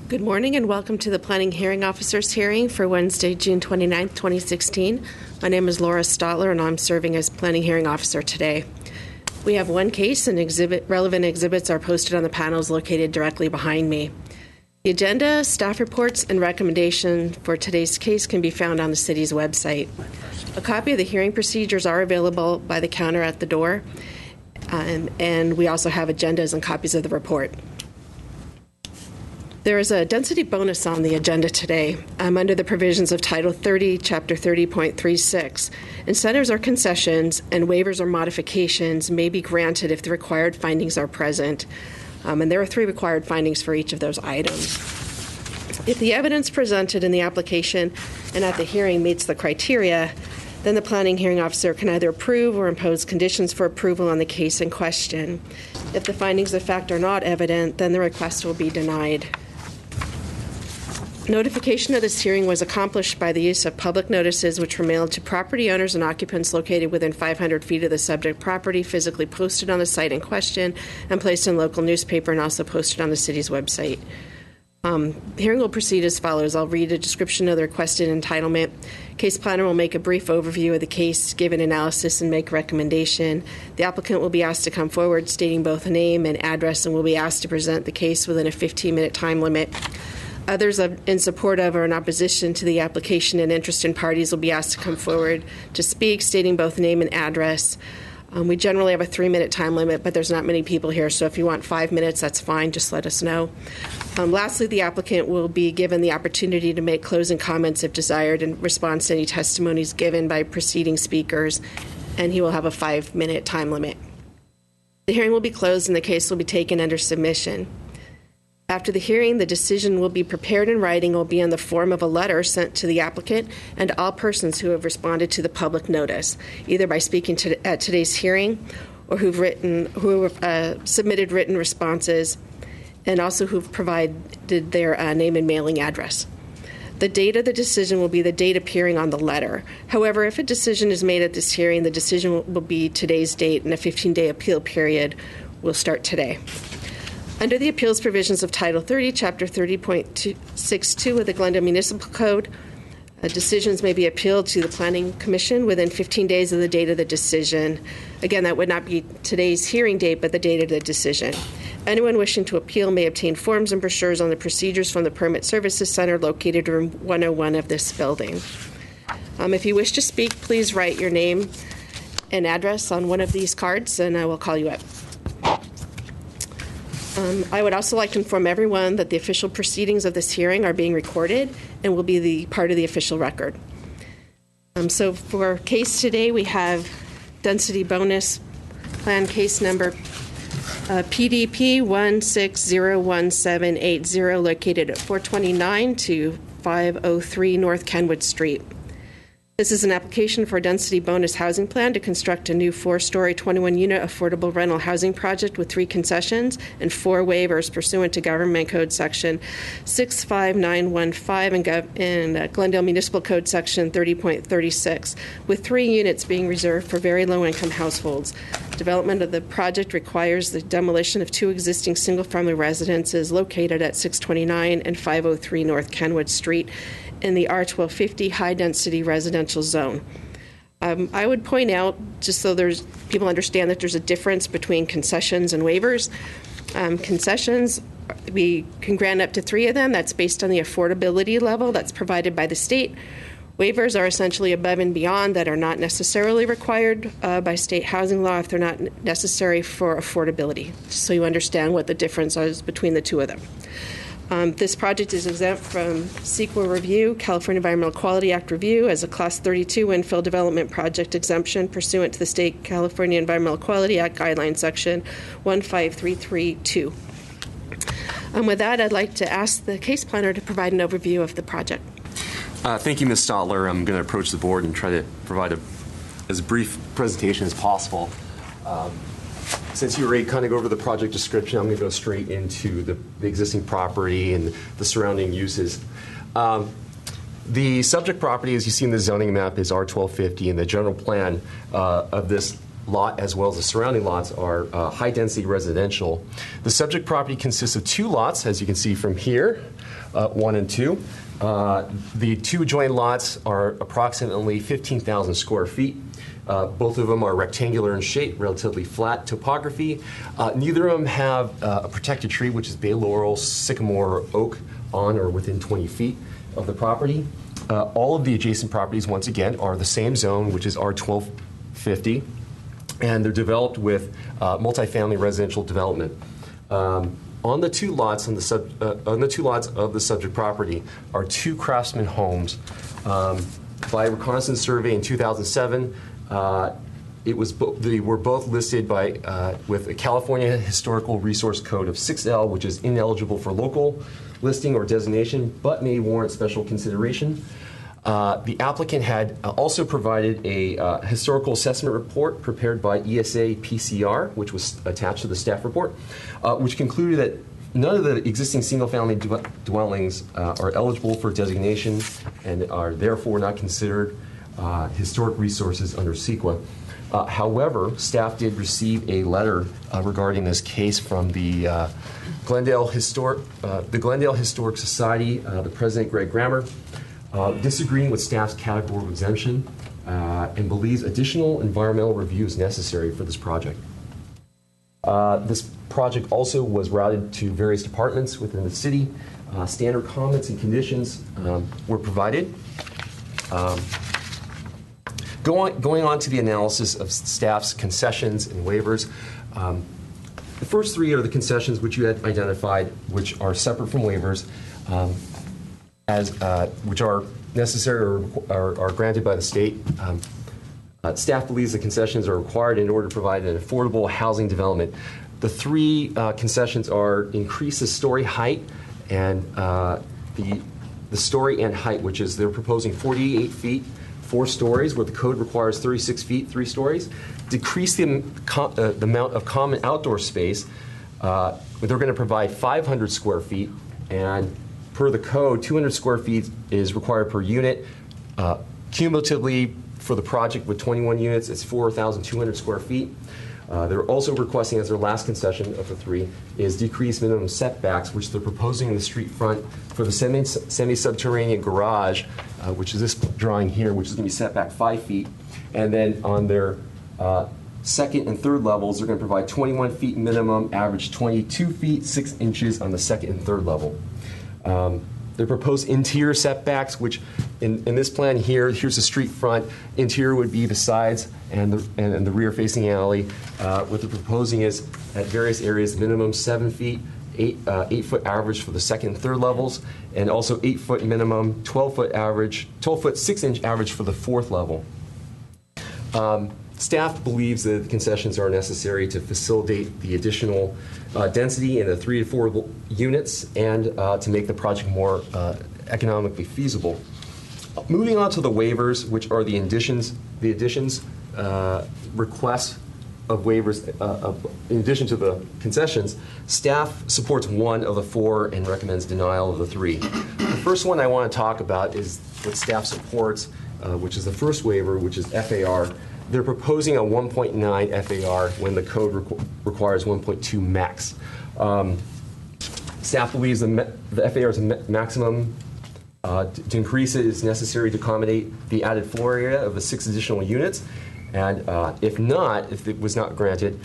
Good morning and welcome to the Planning Hearing Officer's hearing for Wednesday, June 29th, 2016. My name is Laura Stotler and I'm serving as Planning Hearing Officer today. We have one case and relevant exhibits are posted on the panels located directly behind me. The agenda, staff reports, and recommendation for today's case can be found on the city's website. A copy of the hearing procedures are available by the counter at the door, and we also have agendas and copies of the report. There is a density bonus on the agenda today under the provisions of Title 30, Chapter 30.36. Incentives or concessions and waivers or modifications may be granted if the required findings are present. And there are 3 required findings for each of those items. If the evidence presented in the application and at the hearing meets the criteria, then the Planning Hearing Officer can either approve or impose conditions for approval on the case in question. If the findings of fact are not evident, then the request will be denied. Notification of this hearing was accomplished by the use of public notices which were mailed to property owners and occupants located within 500 feet of the subject property, physically posted on the site in question, and placed in local newspaper and also posted on the city's website. The hearing will proceed as follows. I'll read a description of the requested entitlement. Case planner will make a brief overview of the case, give an analysis, and make a recommendation. The applicant will be asked to come forward stating both a name and address and will be asked to present the case within a 15-minute time limit. Others in support of or in opposition to the application and interested parties will be asked to come forward to speak, stating both name and address. We generally have a 3-minute time limit, but there's not many people here, so if you want 5 minutes, that's fine. Just let us know. Lastly, the applicant will be given the opportunity to make closing comments if desired in response to any testimonies given by preceding speakers, and he will have a 5-minute time limit. The hearing will be closed and the case will be taken under submission. After the hearing, the decision will be prepared in writing and will be in the form of a letter sent to the applicant and all persons who have responded to the public notice, either by speaking at today's hearing or who have submitted written responses and also who've provided their name and mailing address. The date of the decision will be the date appearing on the letter. However, if a decision is made at this hearing, the decision will be today's date and a 15-day appeal period will start today. Under the appeals provisions of Title 30, Chapter 30.62 of the Glendale Municipal Code, decisions may be appealed to the Planning Commission within 15 days of the date of the decision. Again, that would not be today's hearing date, but the date of the decision. Anyone wishing to appeal may obtain forms and brochures on the procedures from the Permit Services Center located in room 101 of this building. If you wish to speak, please write your name and address on one of these cards, and I will call you up. I would also like to inform everyone that the official proceedings of this hearing are being recorded and will be the part of the official record. So for case today, we have density bonus plan case number PDP 1601780, located at 429 to 503 North Kenwood Street. This is an application for a density bonus housing plan to construct a new 4-story, 21-unit affordable rental housing project with 3 concessions and 4 waivers pursuant to Government Code Section 65915 and Glendale Municipal Code Section 30.36, with 3 units being reserved for very low-income households. Development of the project requires the demolition of 2 existing single-family residences located at 629 and 503 North Kenwood Street in the R1250 high-density residential zone. I would point out, just so people understand that there's a difference between concessions and waivers. Concessions, we can grant up to 3 of them. That's based on the affordability level that's provided by the state. Waivers are essentially above and beyond that are not necessarily required by state housing law if they're not necessary for affordability, just so you understand what the difference is between the 2 of them. This project is exempt from CEQA review, California Environmental Quality Act review, as a Class 32 infill development project exemption pursuant to the State California Environmental Quality Act Guidelines Section 15332. With that, I'd like to ask the case planner to provide an overview of the project. Thank you, Ms. Stotler. I'm going to approach the board and try to provide as brief presentation as possible. Since you already kind of go over the project description, I'm going to go straight into the existing property and the surrounding uses. The subject property, as you see in the zoning map, is R1250, and the general plan of this lot, as well as the surrounding lots, are high-density residential. The subject property consists of 2 lots, as you can see from here. 1 and 2. The two adjoining lots are approximately 15,000 square feet. Both of them are rectangular in shape, relatively flat topography. Neither of them have a protected tree, which is bay laurel, sycamore, or oak, on or within 20 feet of the property. All of the adjacent properties, once again, are the same zone, which is R1250, and they're developed with multifamily residential development. On the two lots of the subject property are two craftsman homes. By reconnaissance survey in 2007, they were both listed with a California Historical Resource Code of 6L, which is ineligible for local listing or designation, but may warrant special consideration. The applicant had also provided a historical assessment report prepared by ESA PCR, which was attached to the staff report, which concluded that none of the existing single-family dwellings are eligible for designation and are therefore not considered historic resources under CEQA. However, staff did receive a letter regarding this case from the Glendale Historic Society, the president, Greg Grammer, disagreeing with staff's categorical exemption and believes additional environmental review is necessary for this project. This project also was routed to various departments within the city. Standard comments and conditions were provided. Going on to the analysis of staff's concessions and waivers, the first three are the concessions which you had identified, which are separate from waivers, which are necessary or are granted by the state. Staff believes the concessions are required in order to provide an affordable housing development. The three concessions are increase the story height and the story and height, which is they're proposing 48 feet, 4 stories, where the code requires 36 feet, 3 stories. Decrease the amount of common outdoor space. They're going to provide 500 square feet, and per the code, 200 square feet is required per unit. Cumulatively, for the project with 21 units, it's 4,200 square feet. They're also requesting, as their last concession of the three, is decreased minimum setbacks, which they're proposing in the street front for the semi-subterranean garage, which is this drawing here, which is going to be set back 5 feet. And then on their second and third levels, they're going to provide 21 feet minimum, average 22 feet, 6 inches on the second and third level. The proposed interior setbacks, which in this plan here, here's the street front. Interior would be the sides and the rear-facing alley. What they're proposing is at various areas, minimum 7 feet, 8-foot average for the second and third levels, and also 8-foot minimum, 12-foot average, 12-foot 6-inch average for the fourth level. Staff believes that the concessions are necessary to facilitate the additional density in the 3 to 4 units and to make the project more economically feasible. Moving on to the waivers, which are the additions requests of waivers in addition to the concessions. Staff supports 1 of the 4 and recommends denial of the 3. The first one I want to talk about is what staff supports, which is the first waiver, which is FAR. They're proposing a 1.9 FAR when the code requires 1.2 max. Staff believes the FAR is maximum. To increase it is necessary to accommodate the added floor area of the 6 additional units. And if it was not granted,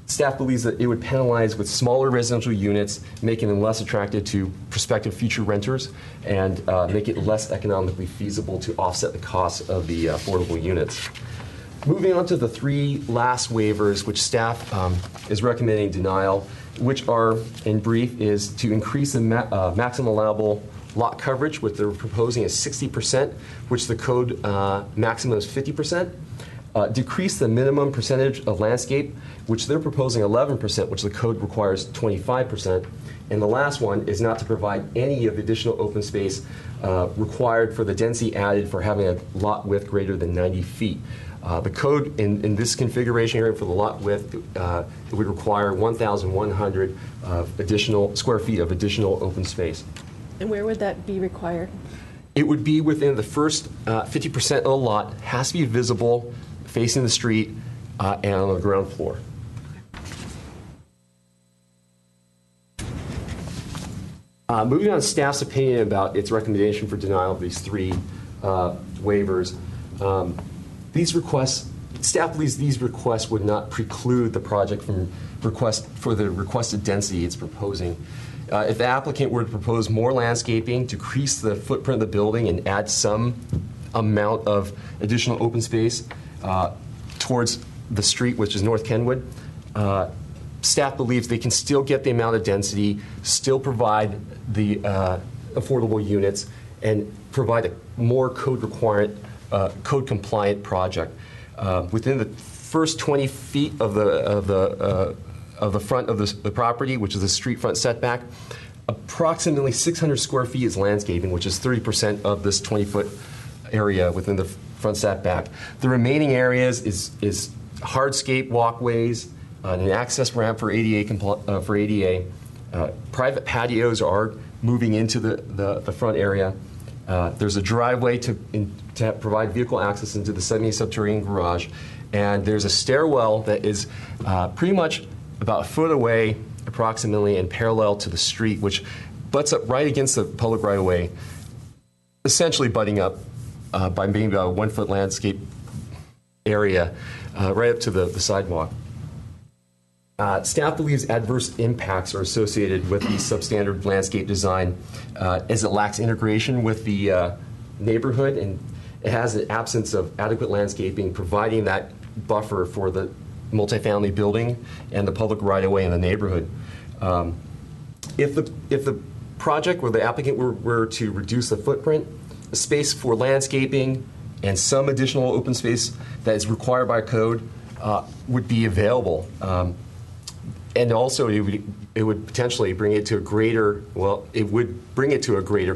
staff believes that it would penalize with smaller residential units, making them less attractive to prospective future renters and make it less economically feasible to offset the costs of the affordable units. Moving on to the 3 last waivers, which staff is recommending denial, which are, in brief, is to increase the maximum allowable lot coverage, which they're proposing is 60%, which the code maximum is 50%. Decrease the minimum percentage of landscape, which they're proposing 11%, which the code requires 25%. And the last one is not to provide any of the additional open space required for the density added for having a lot width greater than 90 feet. The code in this configuration area for the lot width it would require 1,100 additional square feet of additional open space. And where would that be required? It would be within the first 50% of the lot, has to be visible, facing the street, and on the ground floor. Moving on to staff's opinion about its recommendation for denial of these three waivers. Staff believes these requests would not preclude the project from the requested density it's proposing. If the applicant were to propose more landscaping, decrease the footprint of the building, and add some amount of additional open space towards the street, which is North Kenwood, staff believes they can still get the amount of density, still provide the affordable units, and provide a more code-compliant project. Within the first 20 feet of the front of the property, which is the street front setback, approximately 600 square feet is landscaping, which is 30% of this 20-foot area within the front setback. The remaining areas is hardscape walkways, an access ramp for ADA. Private patios are moving into the front area. There's a driveway to provide vehicle access into the semi-subterranean garage, and there's a stairwell that is pretty much about a foot away, approximately, and parallel to the street, which butts up right against the public right-of-way, essentially butting up by being about a 1 foot landscape area right up to the sidewalk. Staff believes adverse impacts are associated with the substandard landscape design as it lacks integration with the neighborhood, and it has an absence of adequate landscaping providing that buffer for the multifamily building and the public right-of-way in the neighborhood. If the project or the applicant were to reduce the footprint, the space for landscaping and some additional open space that is required by code would be available. And also, it would potentially bring it to a greater,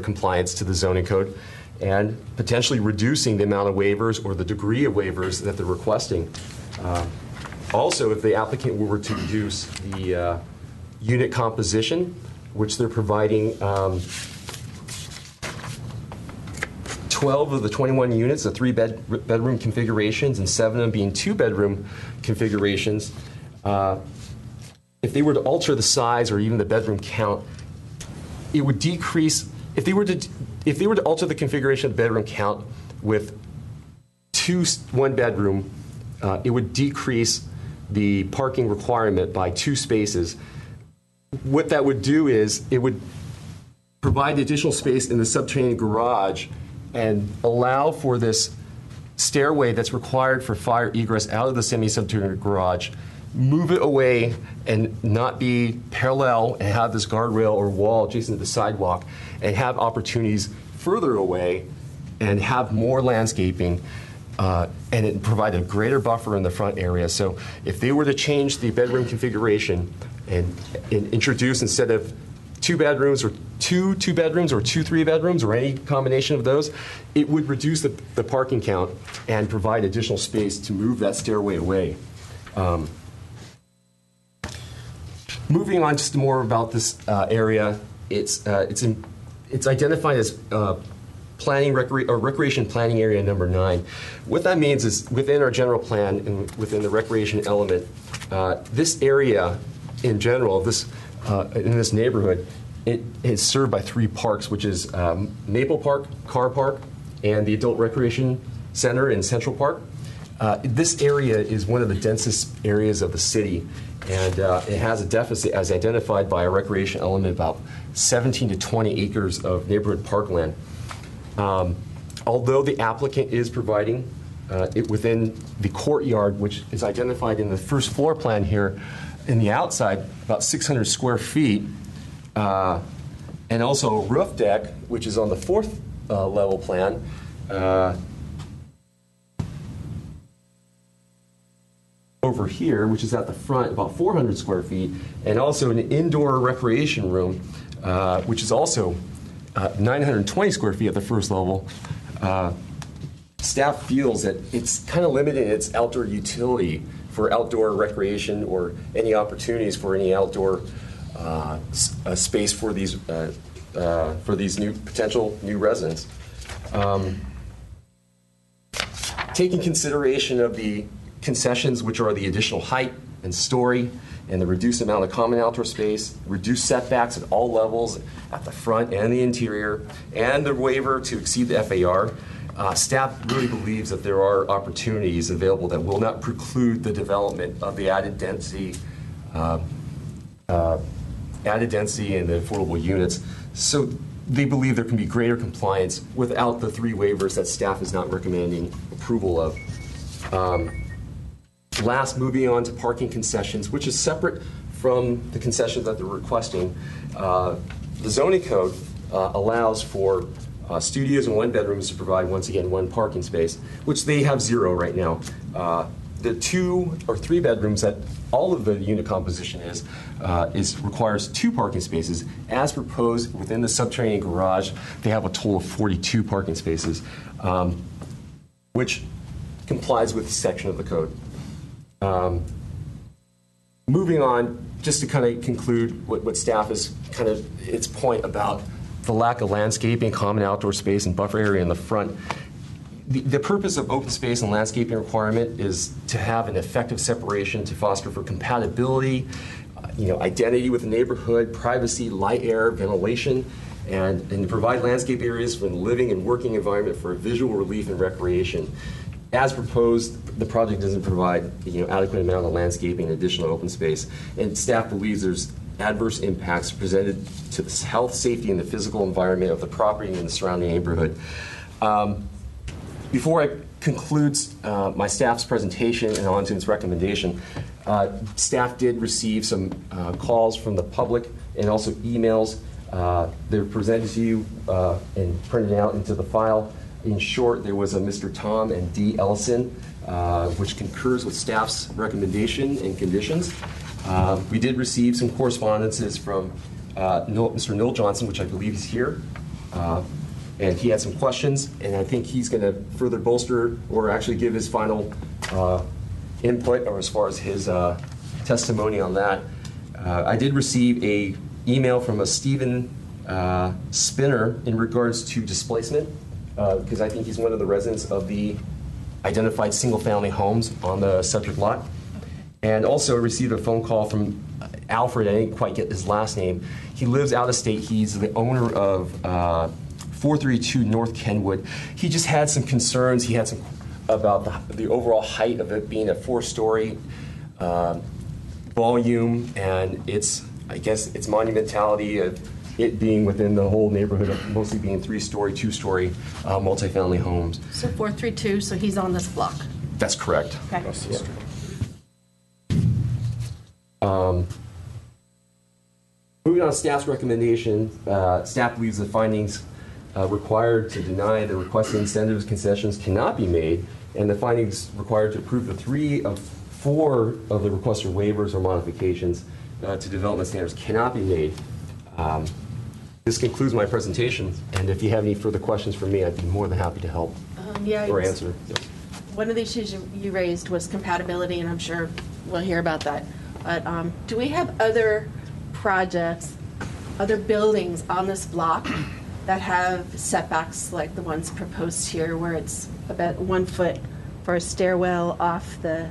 compliance to the zoning code, and potentially reducing the amount of waivers or the degree of waivers that they're requesting. Also, if the applicant were to reduce the unit composition, which they're providing 12 of the 21 units, the bedroom configurations, and 7 of them being 2-bedroom configurations. If they were to alter the size or even the bedroom count, it would decrease. If they were to alter the configuration of the bedroom count with 1 bedroom, it would decrease the parking requirement by 2 spaces. What that would do is it would provide additional space in the subterranean garage and allow for this stairway that's required for fire egress out of the semi-subterranean garage, move it away and not be parallel and have this guardrail or wall adjacent to the sidewalk, and have opportunities further away and have more landscaping and it provide a greater buffer in the front area. So if they were to change the bedroom configuration and introduce, instead of 2 bedrooms or 2 bedrooms or 2 3-bedrooms or any combination of those, it would reduce the parking count and provide additional space to move that stairway away. Moving on just more about this area, it's identified as recreation planning area number 9. What that means is within our general plan and within the recreation element, this area in general, in this neighborhood, it is served by 3 parks, which is Maple Park, Carr Park, and the Adult Recreation Center in Central Park. This area is one of the densest areas of the city, and it has a deficit as identified by a recreation element, about 17 to 20 acres of neighborhood parkland. Although the applicant is providing it within the courtyard, which is identified in the first floor plan here, in the outside, about 600 square feet, and also a roof deck, which is on the 4th level plan, over here, which is at the front, about 400 square feet, and also an indoor recreation room, which is also 920 square feet at the first level. Staff feels that it's kind of limited in its outdoor utility for outdoor recreation or any opportunities for any outdoor space for these potential new residents. Taking consideration of the concessions, which are the additional height and story, and the reduced amount of common outdoor space, reduced setbacks at all levels, at the front and the interior, and the waiver to exceed the FAR, staff really believes that there are opportunities available that will not preclude the development of the added density and the affordable units. So they believe there can be greater compliance without the 3 waivers that staff is not recommending approval of. Last, moving on to parking concessions, which is separate from the concessions that they're requesting. The zoning code allows for studios and 1-bedrooms to provide, once again, 1 parking space, which they have 0 right now. The 2 or 3 bedrooms that all of the unit composition requires 2 parking spaces. As proposed within the subterranean garage, they have a total of 42 parking spaces, which complies with the section of the code. Moving on, just to kind of conclude what staff is kind of its point about the lack of landscaping, common outdoor space, and buffer area in the front. The purpose of open space and landscaping requirement is to have an effective separation to foster for compatibility, identity with the neighborhood, privacy, light, air, ventilation, and to provide landscape areas for the living and working environment for visual relief and recreation. As proposed, the project doesn't provide adequate amount of landscaping and additional open space, and staff believes there's adverse impacts presented to the health, safety, and the physical environment of the property and the surrounding neighborhood. Before I conclude my staff's presentation and on to its recommendation, staff did receive some calls from the public and also emails. They're presented to you and printed out into the file. In short, there was a Mr. Tom and D. Ellison, which concurs with staff's recommendation and conditions. We did receive some correspondences from Mr. Noel Johnson, which I believe is here. And he had some questions, and I think he's going to further bolster or actually give his final input or as far as his testimony on that. I did receive a email from a Stephen Spinner in regards to displacement, because I think he's one of the residents of the identified single-family homes on the subject lot. And also received a phone call from Alfred. I didn't quite get his last name. He lives out of state. He's the owner of 432 North Kenwood. He just had some concerns. He had some about the overall height of it being a 4-story volume, and its monumentality of it being within the whole neighborhood of mostly being 3-story, 2-story multifamily homes. So 432, so he's on this block. That's correct. Okay. Yeah. Moving on to staff's recommendation, staff believes the findings required to deny the requested incentives concessions cannot be made, and the findings required to approve the 3 of 4 of the requested waivers or modifications to development standards cannot be made. This concludes my presentation, and if you have any further questions for me, I'd be more than happy to help or answer. Yes. One of the issues you raised was compatibility, and I'm sure we'll hear about that. But do we have other projects, other buildings on this block that have setbacks like the ones proposed here, where it's about 1 foot for a stairwell off the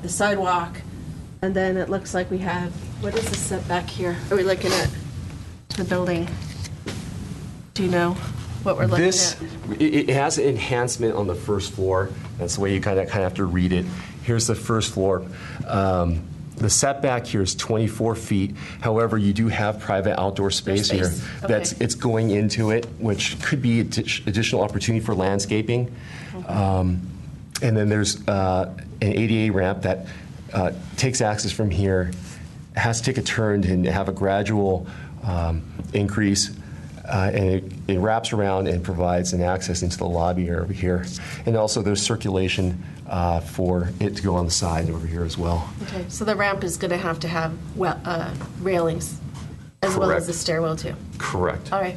sidewalk, and then it looks like we have, what is the setback here? Are we looking at the building? Do you know what we're looking at? It has an enhancement on the first floor. That's the way you kind of have to read it. Here's the first floor. The setback here is 24 feet. However, you do have private outdoor space here. Okay. It's going into it, which could be additional opportunity for landscaping. Okay. And then there's an ADA ramp that takes access from here, has to take a turn and have a gradual increase, and it wraps around and provides an access into the lobby over here. And also there's circulation for it to go on the side over here as well. Okay, so the ramp is going to have railings as well as the stairwell too? Correct. All right.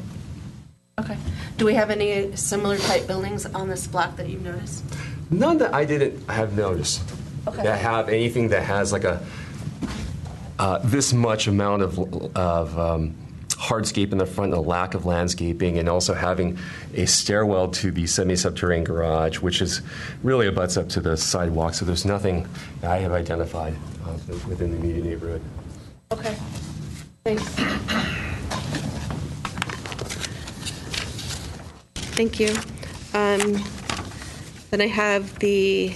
Okay. Do we have any similar type buildings on this block that you've noticed? None that I didn't have noticed that have anything that has like a this much amount of hardscape in the front and a lack of landscaping, and also having a stairwell to the semi-subterranean garage, which is really abuts up to the sidewalk. So there's nothing that I have identified within the immediate neighborhood. Okay, thanks. Thank you. Then I have the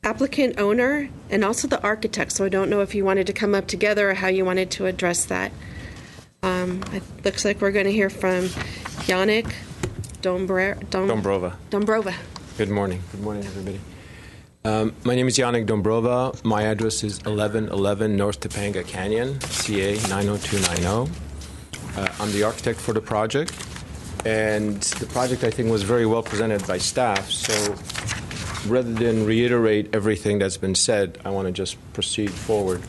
applicant owner and also the architect, so I don't know if you wanted to come up together or how you wanted to address that. It looks like we're going to hear from Yannick Dombrova. Good morning. Good morning, everybody. My name is Yannick Dombrova. My address is 1111 North Topanga Canyon, CA 90290. I'm the architect for the project, and the project, I think, was very well presented by staff. So rather than reiterate everything that's been said, I want to just proceed forward.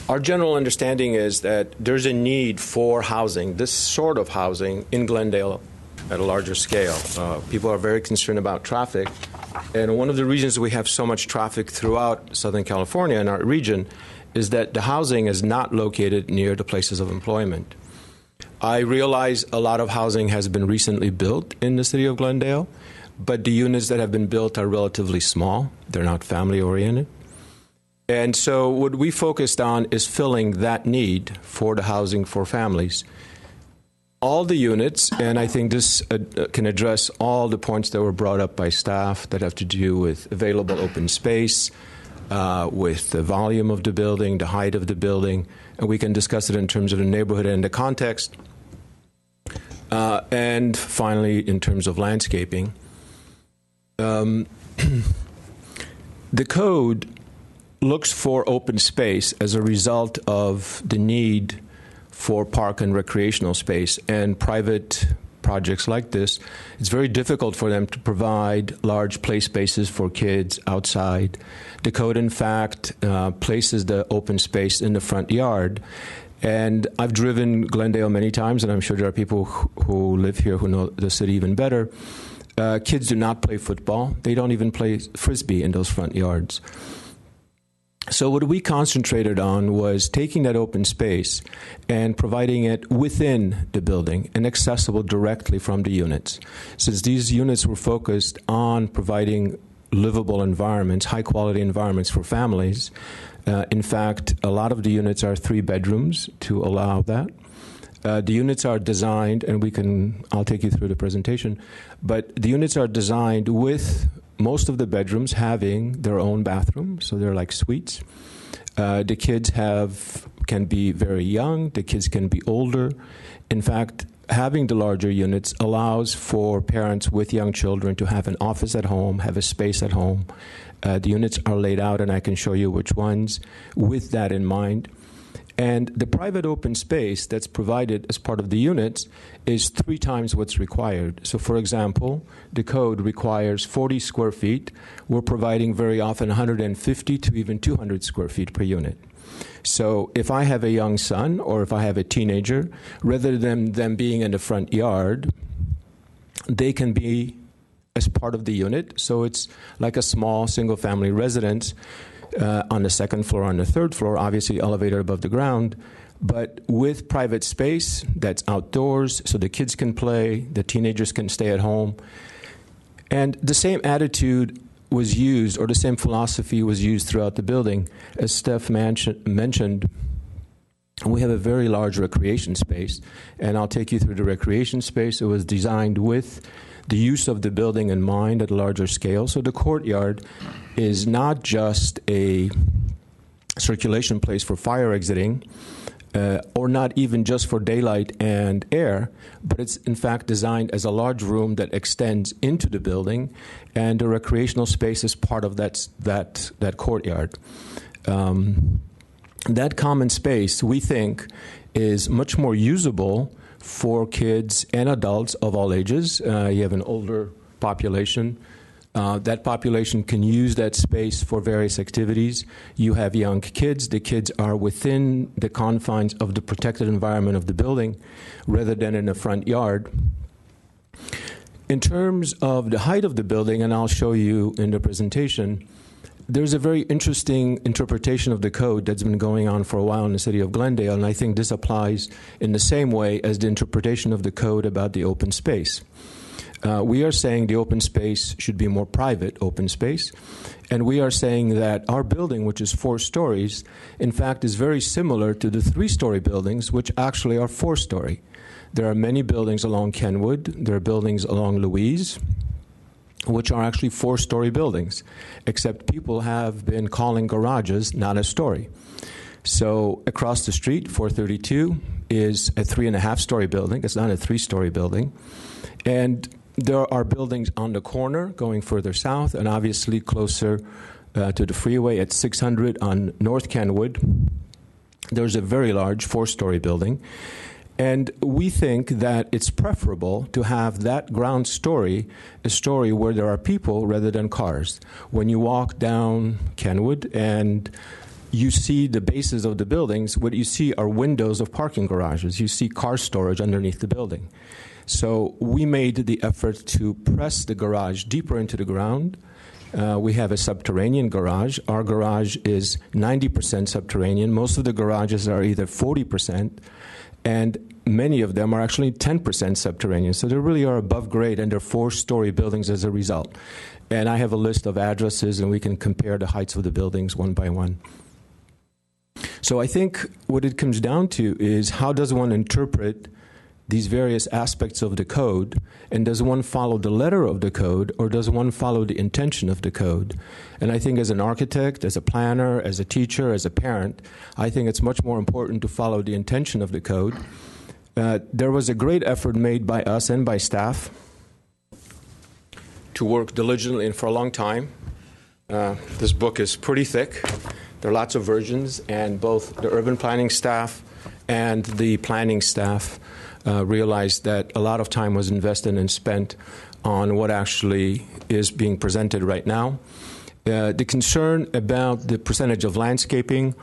Our general understanding is that there's a need for housing, this sort of housing, in Glendale at a larger scale. People are very concerned about traffic, and one of the reasons we have so much traffic throughout Southern California and our region is that the housing is not located near the places of employment. I realize a lot of housing has been recently built in the city of Glendale, but the units that have been built are relatively small. They're not family-oriented. And so what we focused on is filling that need for the housing for families. All the units, and I think this can address all the points that were brought up by staff that have to do with available open space, with the volume of the building, the height of the building, and we can discuss it in terms of the neighborhood and the context. And finally, in terms of landscaping. The code looks for open space as a result of the need for park and recreational space, and private projects like this, it's very difficult for them to provide large play spaces for kids outside. The code, in fact, places the open space in the front yard. And I've driven Glendale many times, and I'm sure there are people who live here who know the city even better. Kids do not play football. They don't even play Frisbee in those front yards. So what we concentrated on was taking that open space and providing it within the building and accessible directly from the units. Since these units were focused on providing livable environments, high-quality environments for families, in fact, a lot of the units are 3 bedrooms to allow that. The units are designed, and I'll take you through the presentation, but the units are designed with most of the bedrooms having their own bathroom, so they're like suites. The kids can be very young, the kids can be older. In fact, having the larger units allows for parents with young children to have an office at home, have a space at home. The units are laid out, and I can show you which ones with that in mind. And the private open space that's provided as part of the units is 3 times what's required. So, for example, the code requires 40 square feet. We're providing very often 150 to even 200 square feet per unit. So if I have a young son or if I have a teenager, rather than them being in the front yard, they can be as part of the unit. So it's like a small single-family residence. On the second floor, on the third floor, obviously elevator above the ground, but with private space that's outdoors so the kids can play, the teenagers can stay at home. And the same attitude was used, or the same philosophy was used throughout the building. As Steph mentioned, we have a very large recreation space, and I'll take you through the recreation space. It was designed with the use of the building in mind at a larger scale. So the courtyard is not just a circulation place for fire exiting, or not even just for daylight and air, but it's in fact designed as a large room that extends into the building, and the recreational space is part of that courtyard. That common space, we think, is much more usable for kids and adults of all ages. You have an older population. That population can use that space for various activities. You have young kids. The kids are within the confines of the protected environment of the building rather than in the front yard. In terms of the height of the building, and I'll show you in the presentation, there's a very interesting interpretation of the code that's been going on for a while in the city of Glendale, and I think this applies in the same way as the interpretation of the code about the open space. We are saying the open space should be more private open space, and we are saying that our building, which is 4 stories, in fact is very similar to the 3-story buildings, which actually are 4-story. There are many buildings along Kenwood, there are buildings along Louise, which are actually 4-story buildings, except people have been calling garages not a story. So across the street, 432, is a 3.5-story building. It's not a 3-story building. And there are buildings on the corner going further south, and obviously closer to the freeway at 600 on North Kenwood. There's a very large 4-story building. And we think that it's preferable to have that ground story, a story where there are people rather than cars. When you walk down Kenwood and you see the bases of the buildings, what you see are windows of parking garages. You see car storage underneath the building. So we made the effort to press the garage deeper into the ground. We have a subterranean garage. Our garage is 90% subterranean. Most of the garages are either 40%, and many of them are actually 10% subterranean. So they really are above grade, and they're 4-story buildings as a result. And I have a list of addresses, and we can compare the heights of the buildings one by one. So I think what it comes down to is, how does one interpret these various aspects of the code, and does one follow the letter of the code, or does one follow the intention of the code? And I think as an architect, as a planner, as a teacher, as a parent, I think it's much more important to follow the intention of the code. There was a great effort made by us and by staff to work diligently and for a long time. This book is pretty thick. There are lots of versions, and both the urban planning staff and the planning staff realized that a lot of time was invested and spent on what actually is being presented right now. The concern about the percentage of landscaping,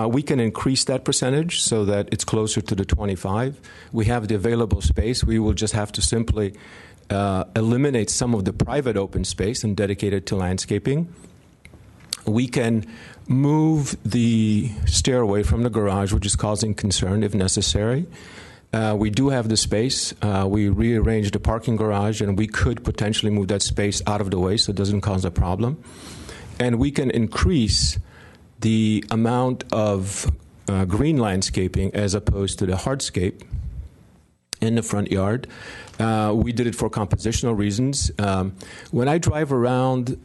we can increase that percentage so that it's closer to the 25. We have the available space. We will just have to simply eliminate some of the private open space and dedicate it to landscaping. We can move the stairway from the garage, which is causing concern if necessary. We do have the space. We rearranged the parking garage, and we could potentially move that space out of the way so it doesn't cause a problem. And we can increase the amount of green landscaping as opposed to the hardscape in the front yard. We did it for compositional reasons. When I drive around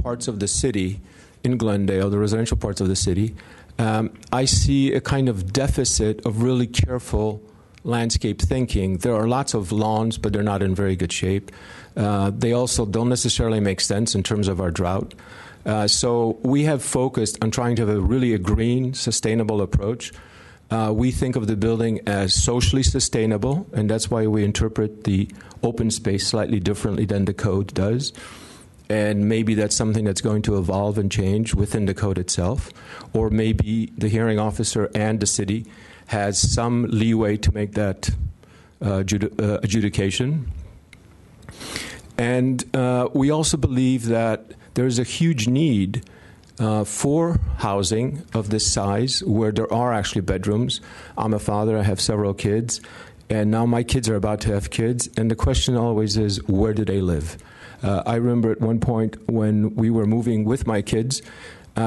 parts of the city in Glendale, the residential parts of the city, I see a kind of deficit of really careful landscape thinking. There are lots of lawns, but they're not in very good shape. They also don't necessarily make sense in terms of our drought. So we have focused on trying to have really a green, sustainable approach. We think of the building as socially sustainable, and that's why we interpret the open space slightly differently than the code does. And maybe that's something that's going to evolve and change within the code itself. Or maybe the hearing officer and the city has some leeway to make that adjudication. And we also believe that there's a huge need for housing of this size where there are actually bedrooms. I'm a father, I have several kids, and now my kids are about to have kids, and the question always is, where do they live? I remember at one point when we were moving with my kids,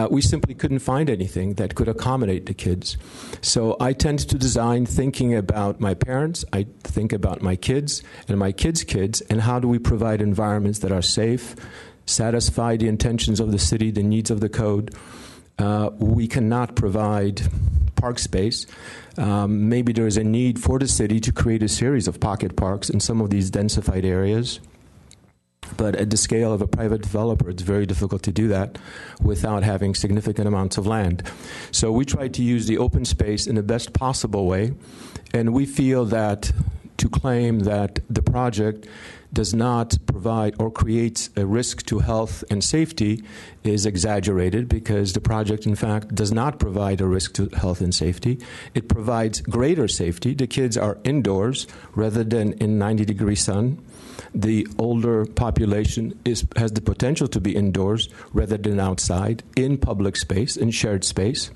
we simply couldn't find anything that could accommodate the kids. So I tend to design thinking about my parents, I think about my kids and my kids' kids, and how do we provide environments that are safe, satisfy the intentions of the city, the needs of the code. We cannot provide park space. Maybe there is a need for the city to create a series of pocket parks in some of these densified areas. But at the scale of a private developer, it's very difficult to do that without having significant amounts of land. So we try to use the open space in the best possible way, and we feel that to claim that the project does not provide or creates a risk to health and safety is exaggerated, because the project, in fact, does not provide a risk to health and safety. It provides greater safety. The kids are indoors rather than in 90-degree sun. The older population has the potential to be indoors rather than outside, in public space, in shared space.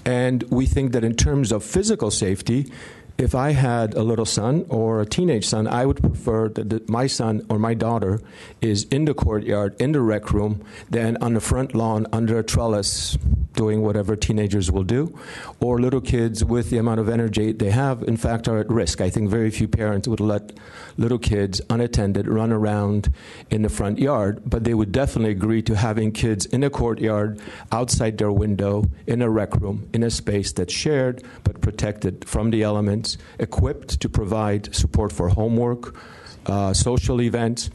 And we think that in terms of physical safety, if I had a little son or a teenage son, I would prefer that my son or my daughter is in the courtyard, in the rec room, than on the front lawn under a trellis doing whatever teenagers will do, or little kids with the amount of energy they have, in fact, are at risk. I think very few parents would let little kids unattended run around in the front yard, but they would definitely agree to having kids in a courtyard, outside their window, in a rec room, in a space that's shared but protected from the elements, equipped to provide support for homework, social events.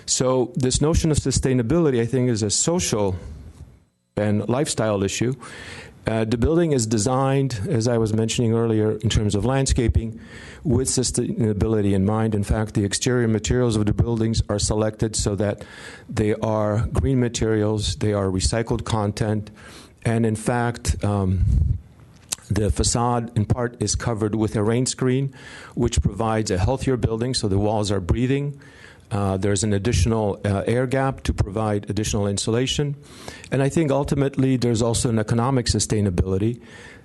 So this notion of sustainability, I think, is a social and lifestyle issue. The building is designed, as I was mentioning earlier, in terms of landscaping, with sustainability in mind. In fact, the exterior materials of the buildings are selected so that they are green materials, they are recycled content, and in fact, the facade, in part, is covered with a rain screen, which provides a healthier building, so the walls are breathing. There's an additional air gap to provide additional insulation. And I think ultimately there's also an economic sustainability.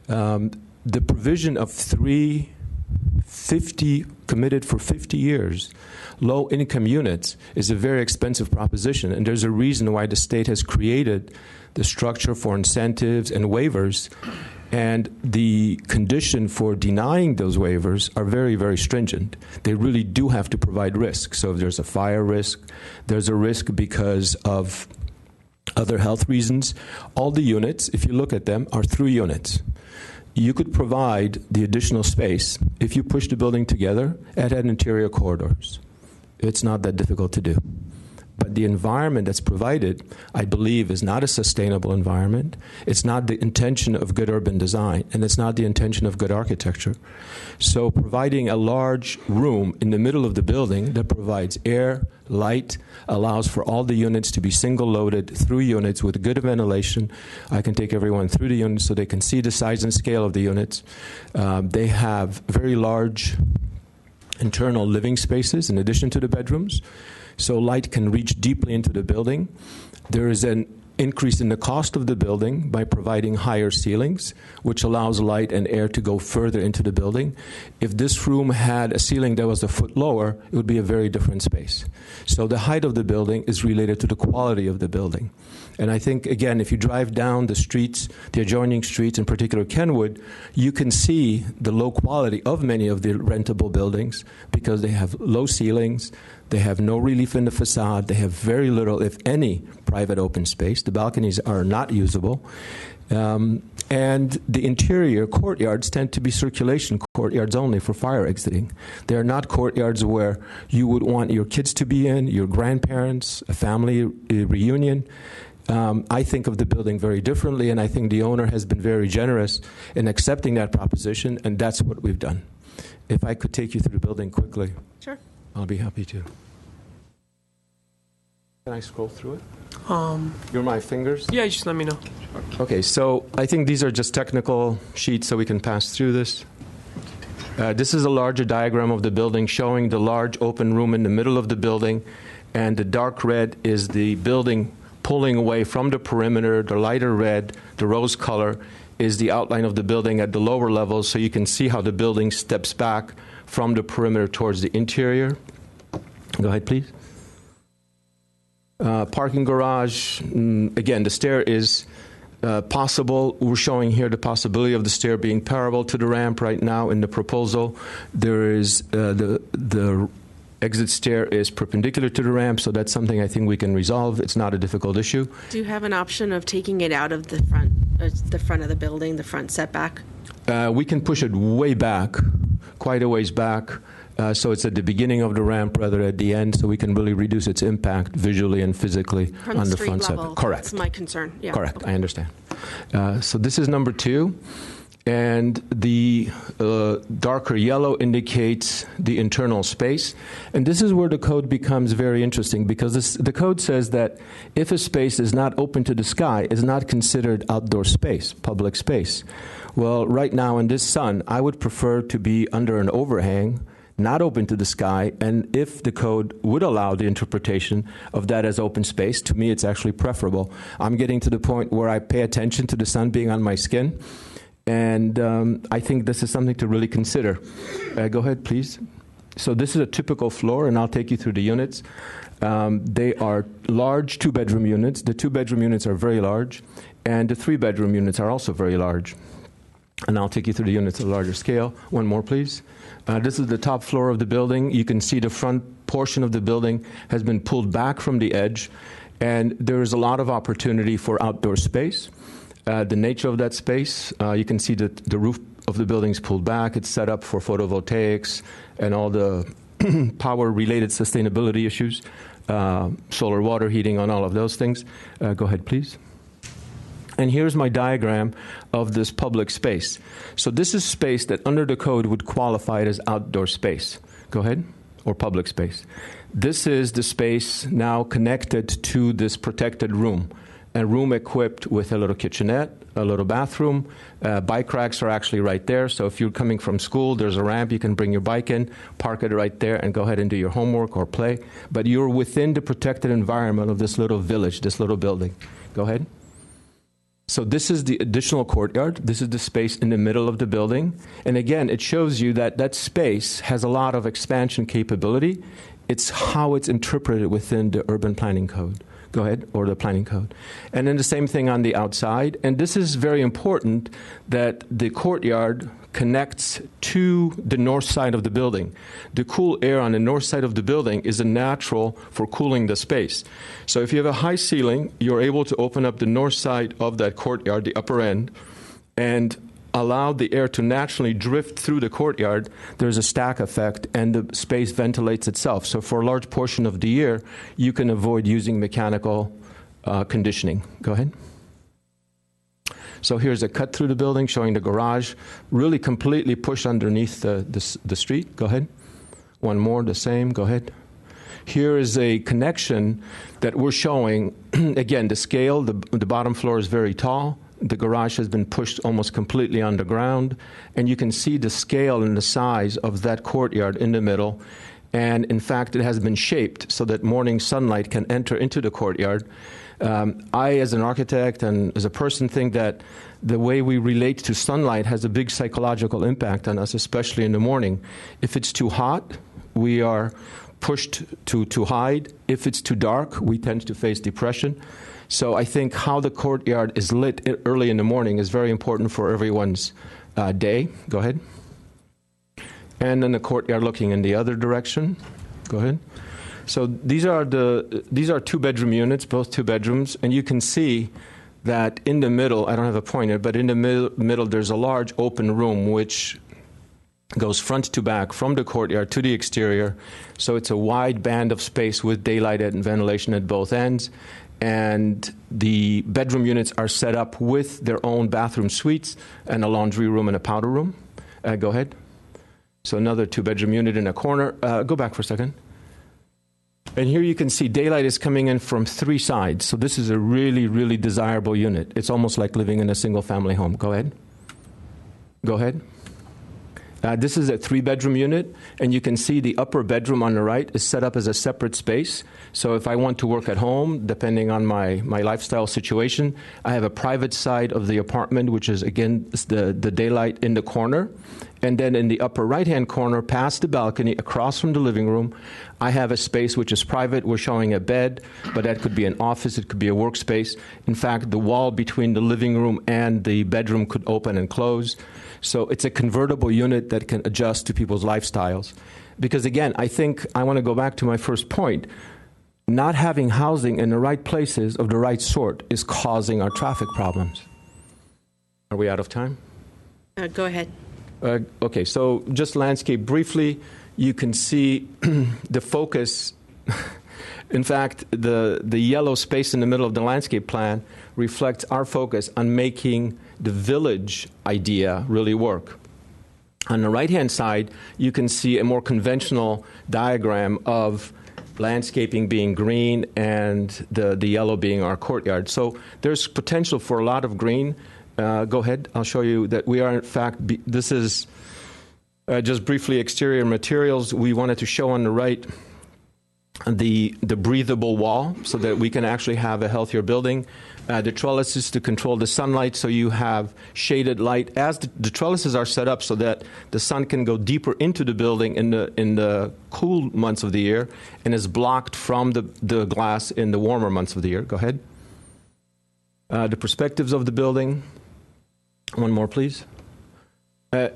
The provision of 350 committed for 50 years low-income units is a very expensive proposition, and there's a reason why the state has created the structure for incentives and waivers. And the condition for denying those waivers are very, very stringent. They really do have to provide risk. So if there's a fire risk, there's a risk because of other health reasons. All the units, if you look at them, are through units. You could provide the additional space if you push the building together and had interior corridors. It's not that difficult to do. But the environment that's provided, I believe, is not a sustainable environment. It's not the intention of good urban design, and it's not the intention of good architecture. So providing a large room in the middle of the building that provides air, light, allows for all the units to be single-loaded through units with good ventilation. I can take everyone through the units so they can see the size and scale of the units. They have very large internal living spaces in addition to the bedrooms, so light can reach deeply into the building. There is an increase in the cost of the building by providing higher ceilings, which allows light and air to go further into the building. If this room had a ceiling that was a foot lower, it would be a very different space. So the height of the building is related to the quality of the building. And I think, again, if you drive down the streets, the adjoining streets, in particular Kenwood, you can see the low quality of many of the rentable buildings because they have low ceilings, they have no relief in the facade, they have very little, if any, private open space. The balconies are not usable. And the interior courtyards tend to be circulation courtyards only for fire exiting. They are not courtyards where you would want your kids to be in, your grandparents, a family reunion. I think of the building very differently, and I think the owner has been very generous in accepting that proposition, and that's what we've done. If I could take you through the building quickly. Sure. I'll be happy to. Can I scroll through it? You're my fingers? Yeah, just let me know. Okay, so I think these are just technical sheets so we can pass through this. This is a larger diagram of the building showing the large open room in the middle of the building, and the dark red is the building pulling away from the perimeter. The lighter red, the rose color, is the outline of the building at the lower levels, so you can see how the building steps back from the perimeter towards the interior. Go ahead, please. Parking garage, again, the stair is possible. We're showing here the possibility of the stair being parallel to the ramp right now in the proposal. There is the exit stair is perpendicular to the ramp, so that's something I think we can resolve. It's not a difficult issue. Do you have an option of taking it out of the front of the building, the front setback? We can push it way back, quite a ways back, so it's at the beginning of the ramp rather at the end, so we can really reduce its impact visually and physically From on the the street front level. setback. Correct. That's my concern. Yeah. Correct. Okay. I understand. So this is number 2. and the darker yellow indicates the internal space. And this is where the code becomes very interesting, because the code says that if a space is not open to the sky, it's not considered outdoor space, public space. Well, right now in this sun, I would prefer to be under an overhang, not open to the sky, and if the code would allow the interpretation of that as open space, to me it's actually preferable. I'm getting to the point where I pay attention to the sun being on my skin, and I think this is something to really consider. Go ahead, please. So this is a typical floor, and I'll take you through the units. They are large two-bedroom units. The two-bedroom units are very large, and the three-bedroom units are also very large. And I'll take you through the units at a larger scale. One more, please. This is the top floor of the building. You can see the front portion of the building has been pulled back from the edge, and there is a lot of opportunity for outdoor space. The nature of that space, you can see that the roof of the building is pulled back. It's set up for photovoltaics and all the power-related sustainability issues, solar water heating, on all of those things. Go ahead, please. And here's my diagram of this public space. So this is space that under the code would qualify it as outdoor space. Go ahead. Or public space. This is the space now connected to this protected room. A room equipped with a little kitchenette, a little bathroom. Bike racks are actually right there. So if you're coming from school, there's a ramp. You can bring your bike in, park it right there, and go ahead and do your homework or play. But you're within the protected environment of this little village, this little building. Go ahead. So this is the additional courtyard. This is the space in the middle of the building. And again, it shows you that that space has a lot of expansion capability. It's how it's interpreted within the urban planning code. Go ahead, or the planning code. And then the same thing on the outside. And this is very important, that the courtyard connects to the north side of the building. The cool air on the north side of the building is a natural for cooling the space. So if you have a high ceiling, you're able to open up the north side of that courtyard, the upper end, and allow the air to naturally drift through the courtyard. There's a stack effect, and the space ventilates itself. So for a large portion of the year, you can avoid using mechanical conditioning. Go ahead. So here's a cut through the building showing the garage, really completely pushed underneath the street. Go ahead. One more, the same. Go ahead. Here is a connection that we're showing. Again, the scale, the bottom floor is very tall. The garage has been pushed almost completely underground, and you can see the scale and the size of that courtyard in the middle. And in fact, it has been shaped so that morning sunlight can enter into the courtyard. I, as an architect and as a person, think that the way we relate to sunlight has a big psychological impact on us, especially in the morning. If it's too hot, we are pushed to hide. If it's too dark, we tend to face depression. So I think how the courtyard is lit early in the morning is very important for everyone's day. Go ahead. And then the courtyard looking in the other direction. Go ahead. So these are two-bedroom units, both two bedrooms, and you can see that in the middle, I don't have a pointer, but in the middle there's a large open room which goes front to back from the courtyard to the exterior. So it's a wide band of space with daylight and ventilation at both ends. And the bedroom units are set up with their own bathroom suites and a laundry room and a powder room. Go ahead. So another two-bedroom unit in a corner. Go back for a second. And here you can see daylight is coming in from three sides. So this is a really, really desirable unit. It's almost like living in a single-family home. Go ahead. Go ahead. This is a three-bedroom unit, and you can see the upper bedroom on the right is set up as a separate space. So if I want to work at home, depending on my lifestyle situation, I have a private side of the apartment, which is, again, the daylight in the corner. And then in the upper right-hand corner, past the balcony, across from the living room, I have a space which is private. We're showing a bed, but that could be an office. It could be a workspace. In fact, the wall between the living room and the bedroom could open and close. So it's a convertible unit that can adjust to people's lifestyles. Because, again, I think I want to go back to my first point. Not having housing in the right places of the right sort is causing our traffic problems. Are we out of time? Go ahead. Okay, so just landscape briefly. You can see the focus In fact, the yellow space in the middle of the landscape plan reflects our focus on making the village idea really work. On the right-hand side, you can see a more conventional diagram of landscaping being green and the yellow being our courtyard. So there's potential for a lot of green. Go ahead. I'll show you that we are, in fact, this is just briefly exterior materials. We wanted to show on the right the breathable wall so that we can actually have a healthier building. The trellises to control the sunlight, so you have shaded light as the trellises are set up so that the sun can go deeper into the building in the cool months of the year and is blocked from the glass in the warmer months of the year. Go ahead. The perspectives of the building. One more, please.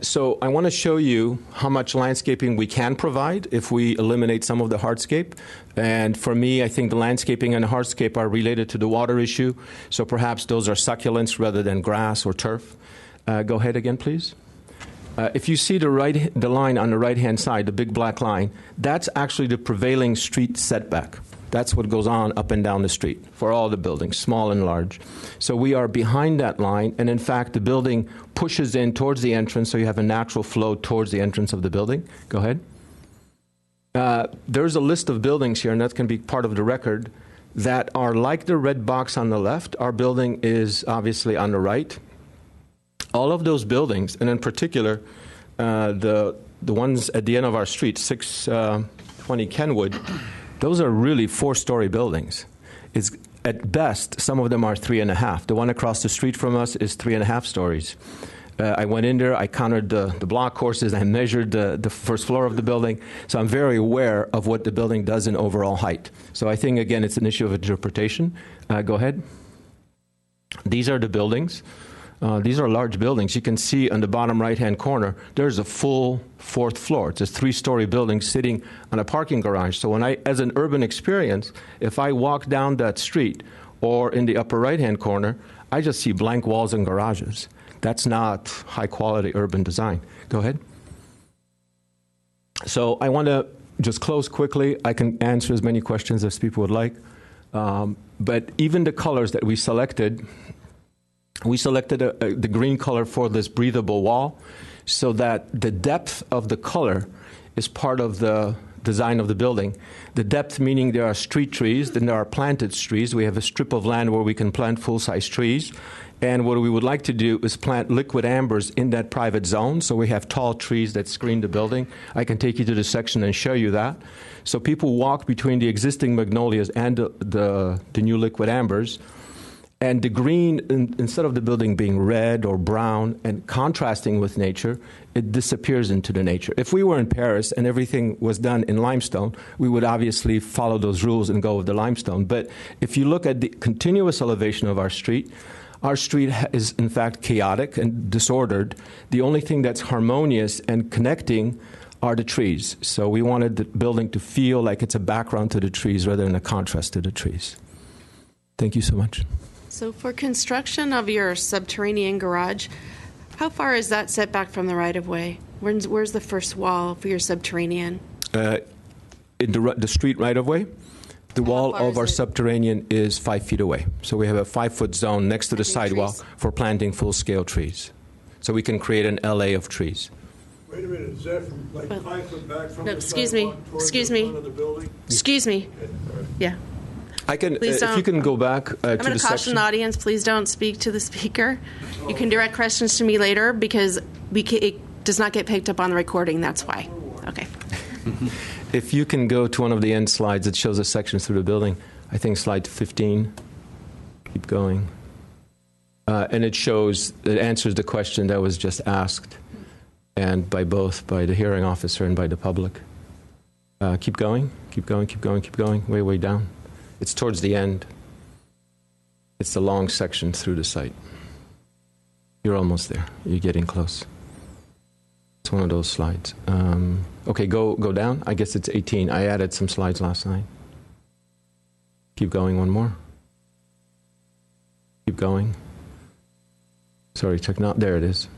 So I want to show you how much landscaping we can provide if we eliminate some of the hardscape. And for me, I think the landscaping and the hardscape are related to the water issue. So perhaps those are succulents rather than grass or turf. Go ahead again, please. If you see the line on the right-hand side, the big black line, that's actually the prevailing street setback. That's what goes on up and down the street for all the buildings, small and large. So we are behind that line, and in fact, the building pushes in towards the entrance, so you have a natural flow towards the entrance of the building. Go ahead. There's a list of buildings here, and that can be part of the record, that are like the red box on the left. Our building is obviously on the right. All of those buildings, and in particular, the ones at the end of our street, 620 Kenwood, those are really 4-story buildings. It's, at best, some of them are 3.5. The one across the street from us is 3.5 stories. I went in there, I counted the block courses, I measured the first floor of the building, so I'm very aware of what the building does in overall height. So I think, again, it's an issue of interpretation. Go ahead. These are the buildings. These are large buildings. You can see on the bottom right-hand corner, there's a full 4th floor. It's a 3-story building sitting on a parking garage. So when as an urban experience, if I walk down that street or in the upper right-hand corner, I just see blank walls and garages. That's not high-quality urban design. Go ahead. So I want to just close quickly. I can answer as many questions as people would like. But even the colors that we selected the green color for this breathable wall so that the depth of the color is part of the design of the building. The depth meaning there are street trees, then there are planted trees. We have a strip of land where we can plant full-size trees. And what we would like to do is plant liquid ambers in that private zone. So we have tall trees that screen the building. I can take you to the section and show you that. So people walk between the existing magnolias and the new liquid ambers. And the green, instead of the building being red or brown and contrasting with nature, it disappears into the nature. If we were in Paris and everything was done in limestone, we would obviously follow those rules and go with the limestone. But if you look at the continuous elevation of our street is, in fact, chaotic and disordered. The only thing that's harmonious and connecting are the trees. So we wanted the building to feel like it's a background to the trees rather than a contrast to the trees. Thank you so much. So for construction of your subterranean garage, how far is that set back from the right-of-way? Where's the first wall for your subterranean? In the street right-of-way, the wall of our subterranean is 5 feet away. So we have a 5-foot zone next to the sidewalk for planting full-scale trees. So we can create an LA of trees. Wait a minute, is that from, like 5 foot back from the excuse sidewalk me, towards excuse the me. front of the building? Excuse me. Yeah. I can, Please if you can go back to the I'm going to caution section. the audience, please don't speak to the speaker. You can direct questions to me later because it does not get picked up on the recording, that's why. Okay. If you can go to one of the end slides that shows the sections through the building, I think slide 15. Keep going. And it answers the question that was just asked, and by the hearing officer and by the public. Keep going, keep going, keep going, keep going, way, way down. It's towards the end. It's the long section through the site. You're almost there. You're getting close. It's one of those slides. Okay, go down. I guess it's 18. I added some slides last night. Keep going, one more. Keep going. Sorry, there it is.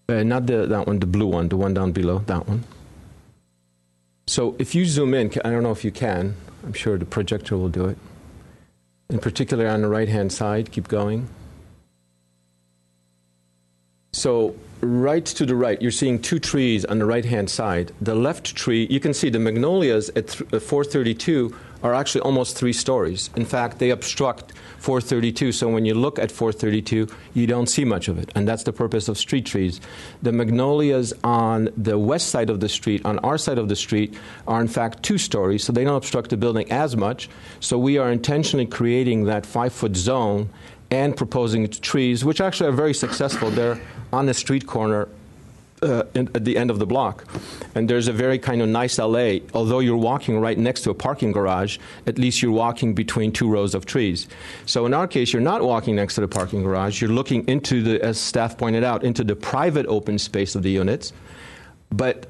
Not that one, the blue one, the one down below, that one. So if you zoom in, I don't know if you can. I'm sure the projector will do it. In particular on the right-hand side, keep going. So right to the right, you're seeing two trees on the right-hand side. The left tree, you can see the magnolias at 432 are actually almost 3 stories. In fact, they obstruct 432, so when you look at 432, you don't see much of it, and that's the purpose of street trees. The magnolias on the west side of the street, on our side of the street, are in fact 2 stories, so they don't obstruct the building as much. So we are intentionally creating that 5-foot zone and proposing trees, which actually are very successful. They're on the street corner at the end of the block. And there's a very kind of nice alley. Although you're walking right next to a parking garage, at least you're walking between 2 rows of trees. So in our case, you're not walking next to the parking garage. You're looking into the, as staff pointed out, into the private open space of the units. But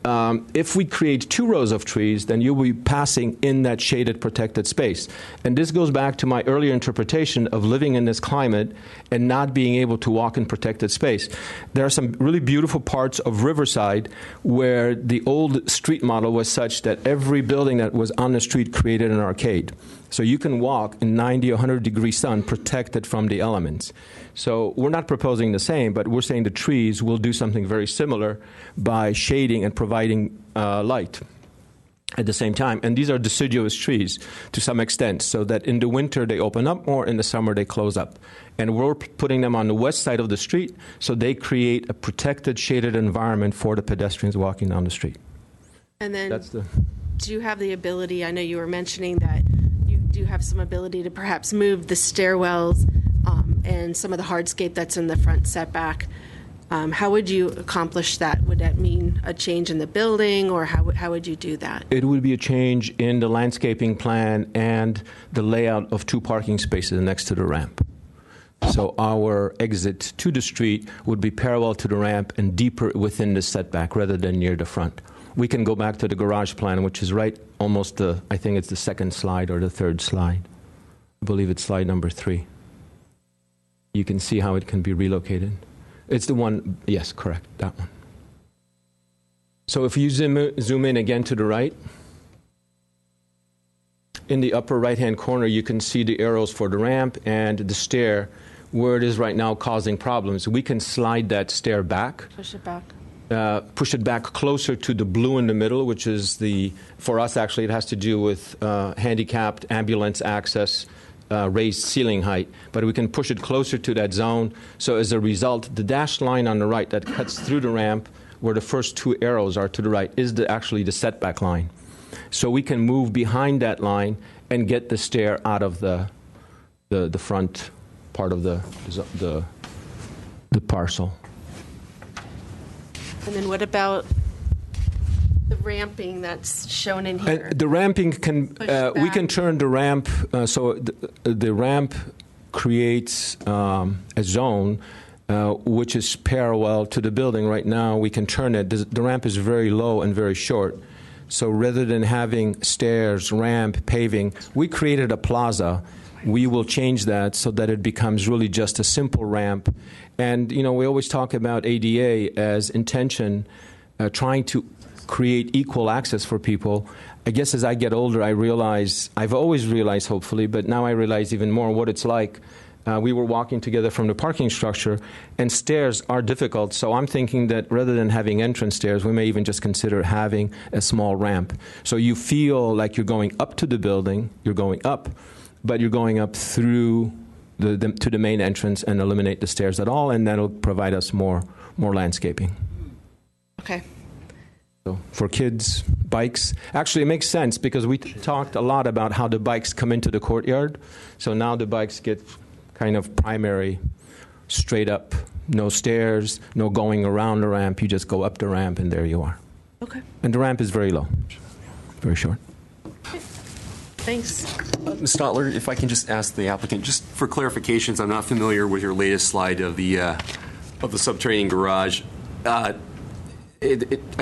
if we create 2 rows of trees, then you'll be passing in that shaded, protected space. And this goes back to my earlier interpretation of living in this climate and not being able to walk in protected space. There are some really beautiful parts of Riverside where the old street model was such that every building that was on the street created an arcade. So you can walk in 90 or 100-degree sun protected from the elements. So we're not proposing the same, but we're saying the trees will do something very similar by shading and providing light at the same time. And these are deciduous trees to some extent, so that in the winter they open up more, in the summer they close up. And we're putting them on the west side of the street, so they create a protected, shaded environment for the pedestrians walking down the street. And then do you have the ability, I know you were mentioning that you do have some ability to perhaps move the stairwells and some of the hardscape that's in the front setback. How would you accomplish that? Would that mean a change in the building, or how would you do that? It would be a change in the landscaping plan and the layout of 2 parking spaces next to the ramp. So our exit to the street would be parallel to the ramp and deeper within the setback rather than near the front. We can go back to the garage plan, which is right almost I think it's the 2nd slide or the 3rd slide. I believe it's slide number 3. You can see how it can be relocated. It's the one, yes, correct, that one. So if you zoom in again to the right, in the upper right-hand corner, you can see the arrows for the ramp and the stair where it is right now causing problems. We can slide that stair back. Push it back. Push it back closer to the blue in the middle, which is for us actually, it has to do with handicapped ambulance access, raised ceiling height, but we can push it closer to that zone. So as a result, the dashed line on the right that cuts through the ramp, where the first 2 arrows are to the right, is actually the setback line. So we can move behind that line and get the stair out of the front part of the parcel. And then what about the ramping that's shown in here? The ramping we can turn the ramp, so the ramp creates a zone which is parallel to the building. Right now we can turn it. The ramp is very low and very short. So rather than having stairs, ramp, paving, we created a plaza. We will change that so that it becomes really just a simple ramp. And, we always talk about ADA as intention, trying to create equal access for people. I guess as I get older, I've always realized, hopefully, but now I realize even more what it's like. We were walking together from the parking structure, and stairs are difficult. So I'm thinking that rather than having entrance stairs, we may even just consider having a small ramp. So you feel like you're going up to the building, you're going up, but you're going up through to the main entrance and eliminate the stairs at all, and that'll provide us more landscaping. Okay. So for kids, bikes, actually it makes sense because we talked a lot about how the bikes come into the courtyard. So now the bikes get kind of primary, straight up, no stairs, no going around the ramp. You just go up the ramp and there you are. Okay. And the ramp is very low, very short. Thanks. Ms. Stotler, if I can just ask the applicant, just for clarifications, I'm not familiar with your latest slide of the subterranean garage. I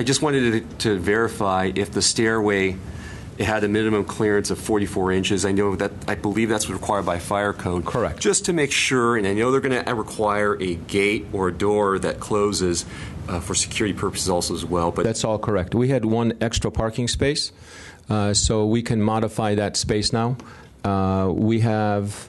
just wanted to verify if the stairway, it had a minimum clearance of 44 inches. I believe that's required by fire code. Correct. Just to make sure, and I know they're going to require a gate or a door that closes. for security purposes also as well. But That's all correct. We had one extra parking space, so we can modify that space now. We have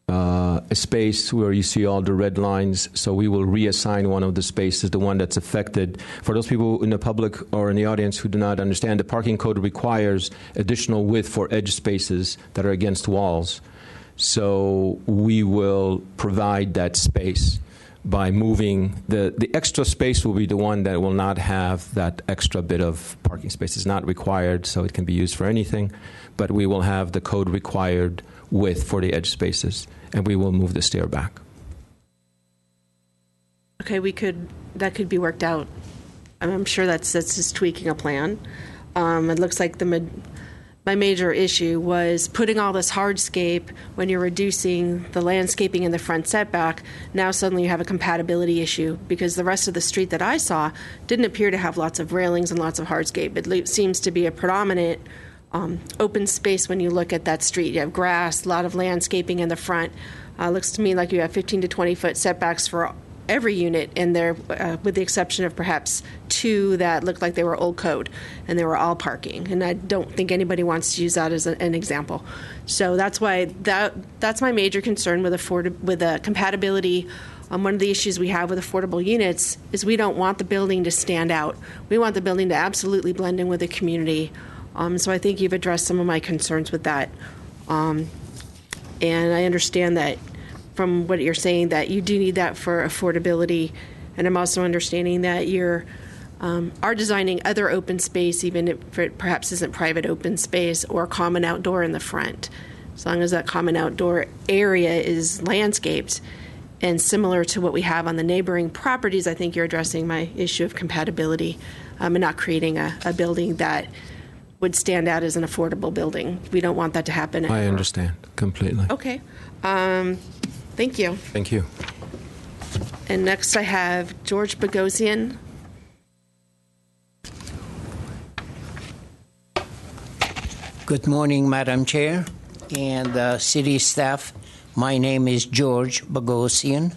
a space where you see all the red lines, so we will reassign one of the spaces, the one that's affected. For those people in the public or in the audience who do not understand, the parking code requires additional width for edge spaces that are against walls. So we will provide that space by moving the extra space will be the one that will not have that extra bit of parking space. It's not required, so it can be used for anything, but we will have the code required width for the edge spaces, and we will move the stair back. Okay, that could be worked out. I'm sure that's just tweaking a plan. It looks like my major issue was putting all this hardscape when you're reducing the landscaping in the front setback. Now suddenly you have a compatibility issue because the rest of the street that I saw didn't appear to have lots of railings and lots of hardscape. It seems to be a predominant open space when you look at that street. You have grass, a lot of landscaping in the front. Looks to me like you have 15 to 20 foot setbacks for every unit in there, with the exception of perhaps two that looked like they were old code, and they were all parking. And I don't think anybody wants to use that as an example. So that's why that's my major concern with compatibility. One of the issues we have with affordable units is we don't want the building to stand out. We want the building to absolutely blend in with the community. So I think you've addressed some of my concerns with that. And I understand that from what you're saying that you do need that for affordability. And I'm also understanding that you are designing other open space, even if it perhaps isn't private open space or common outdoor in the front. As long as that common outdoor area is landscaped and similar to what we have on the neighboring properties, I think you're addressing my issue of compatibility and not creating a building that would stand out as an affordable building. We don't want that to happen anymore. I understand completely. Okay. Thank you. Thank you. And next I have George Bogosian. Good morning, Madam Chair and city staff. My name is George Bogosian.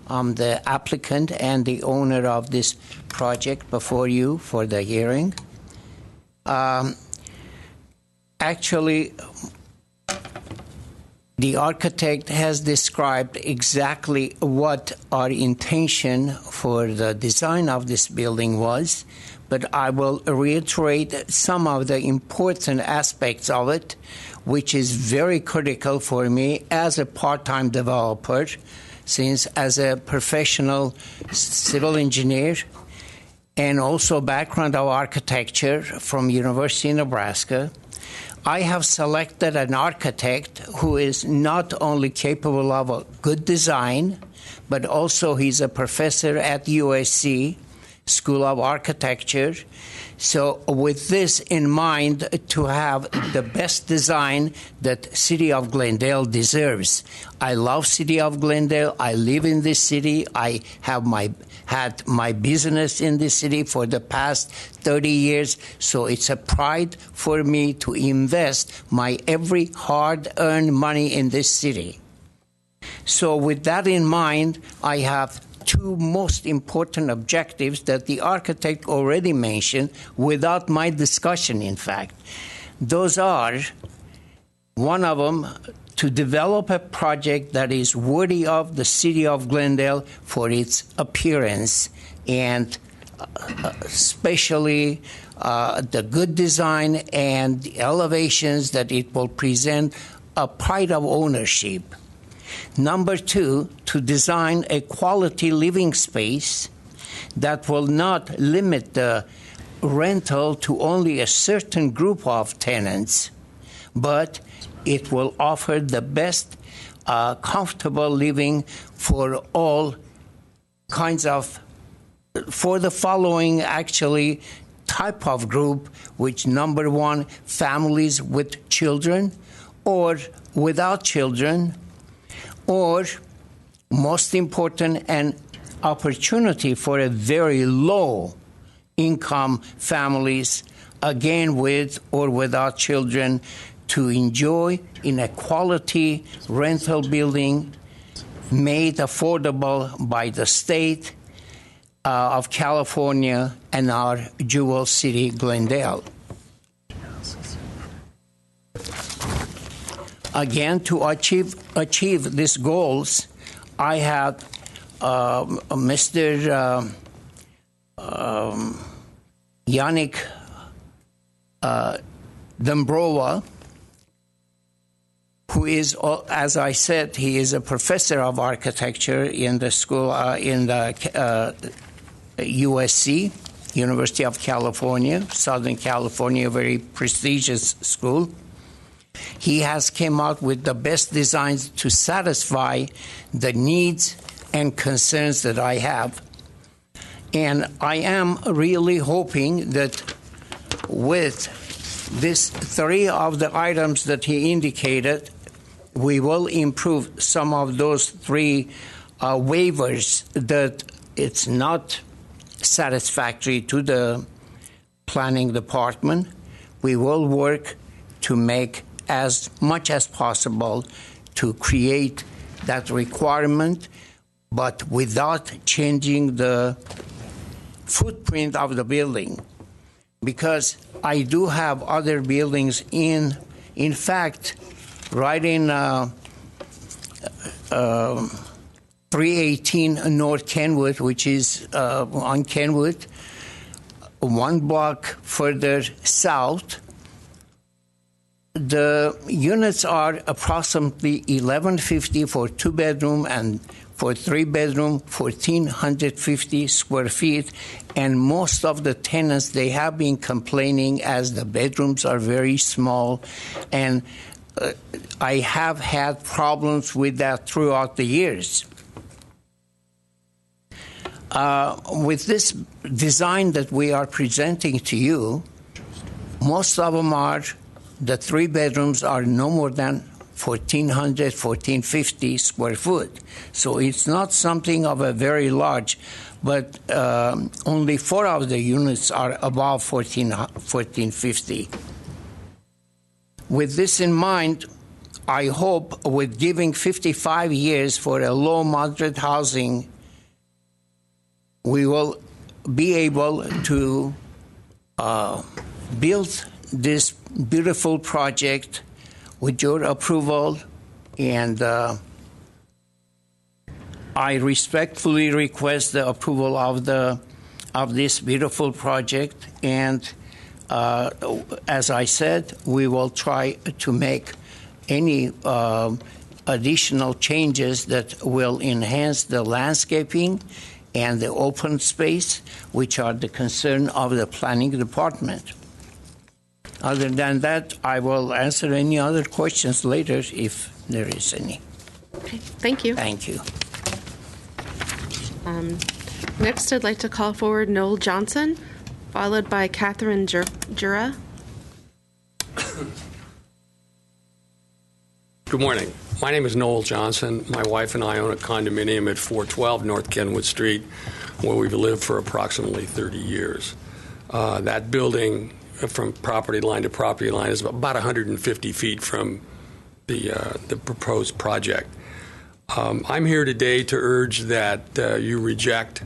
I'm the applicant and the owner of this project before you for the hearing. Actually, the architect has described exactly what our intention for the design of this building was, but I will reiterate some of the important aspects of it, which is very critical for me as a part-time developer, since as a professional civil engineer and also background of architecture from University of Nebraska, I have selected an architect who is not only capable of a good design, but also he's a professor at USC School of Architecture. So with this in mind, to have the best design that City of Glendale deserves. I love City of Glendale. I live in this city. I have had my business in this city for the past 30 years. So it's a pride for me to invest my every hard-earned money in this city. So with that in mind, I have two most important objectives that the architect already mentioned without my discussion, in fact. Those are, one of them, to develop a project that is worthy of the City of Glendale for its appearance and especially the good design and the elevations that it will present, a pride of ownership. Number two, to design a quality living space that will not limit the rental to only a certain group of tenants, but it will offer the best comfortable living for all kinds of, for the following actually type of group, which number one, families with children or without children, or most important, an opportunity for a very low income families, again with or without children, to enjoy in a quality rental building made affordable by the state of California and our jewel city, Glendale. Again, to achieve these goals, I had Mr. Yannick Dombrova, who is, as I said, he is a professor of architecture in the school in the USC, University of California, Southern California, very prestigious school. He has come out with the best designs to satisfy the needs and concerns that I have. And I am really hoping that with these three of the items that he indicated, we will improve some of those three waivers that it's not satisfactory to the planning department. We will work to make as much as possible to create that requirement, but without changing the footprint of the building. Because I do have other buildings in fact, right in 318 North Kenwood, which is on Kenwood, one block further south. The units are approximately $1,150 for 2-bedroom and for 3-bedroom, 1,450 square feet. And most of the tenants, they have been complaining as the bedrooms are very small. And I have had problems with that throughout the years. With this design that we are presenting to you, most of them are, the 3 bedrooms are no more than 1,400, 1,450 square foot. So it's not something of a very large, but only 4 of the units are above 1,450. With this in mind, I hope with giving 55 years for a low moderate housing, we will be able to build this beautiful project with your approval, and I respectfully request the approval of this beautiful project. And as I said, we will try to make any additional changes that will enhance the landscaping and the open space, which are the concern of the planning department. Other than that, I will answer any other questions later if there is any. Okay, thank you. Thank you. Next, I'd like to call forward Noel Johnson, followed by Catherine Jura. Good morning. My name is Noel Johnson. My wife and I own a condominium at 412 North Kenwood Street, where we've lived for approximately 30 years. That building, from property line to property line, is about 150 feet from the proposed project. I'm here today to urge that you reject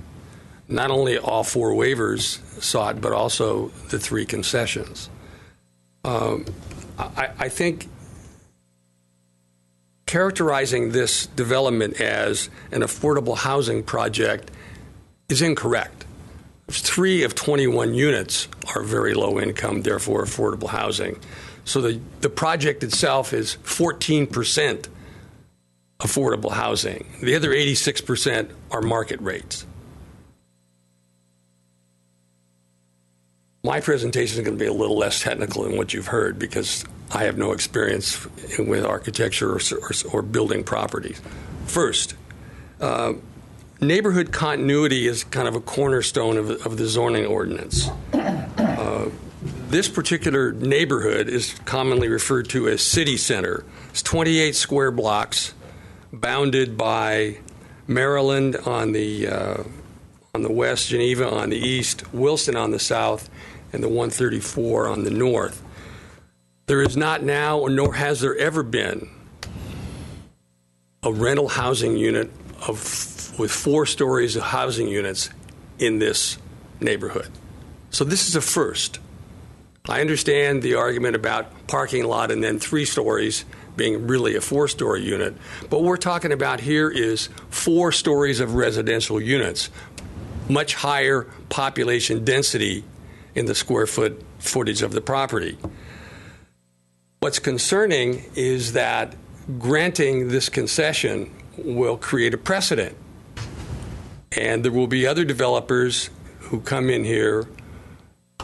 not only all 4 waivers sought, but also the 3 concessions. I think characterizing this development as an affordable housing project is incorrect. 3 of 21 units are very low income, therefore affordable housing. So the project itself is 14% affordable housing. The other 86% are market rates. My presentation is going to be a little less technical than what you've heard because I have no experience with architecture or building properties. First, neighborhood continuity is kind of a cornerstone of the zoning ordinance. This particular neighborhood is commonly referred to as city center. It's 28 square blocks bounded by Maryland on the west, Geneva on the east, Wilson on the south, and the 134 on the north. There is not now, nor has there ever been, a rental housing unit with 4 stories of housing units in this neighborhood. So this is a first. I understand the argument about parking lot and then 3 stories being really a 4-story unit. But what we're talking about here is 4 stories of residential units, much higher population density in the square footage of the property. What's concerning is that granting this concession will create a precedent. And there will be other developers who come in here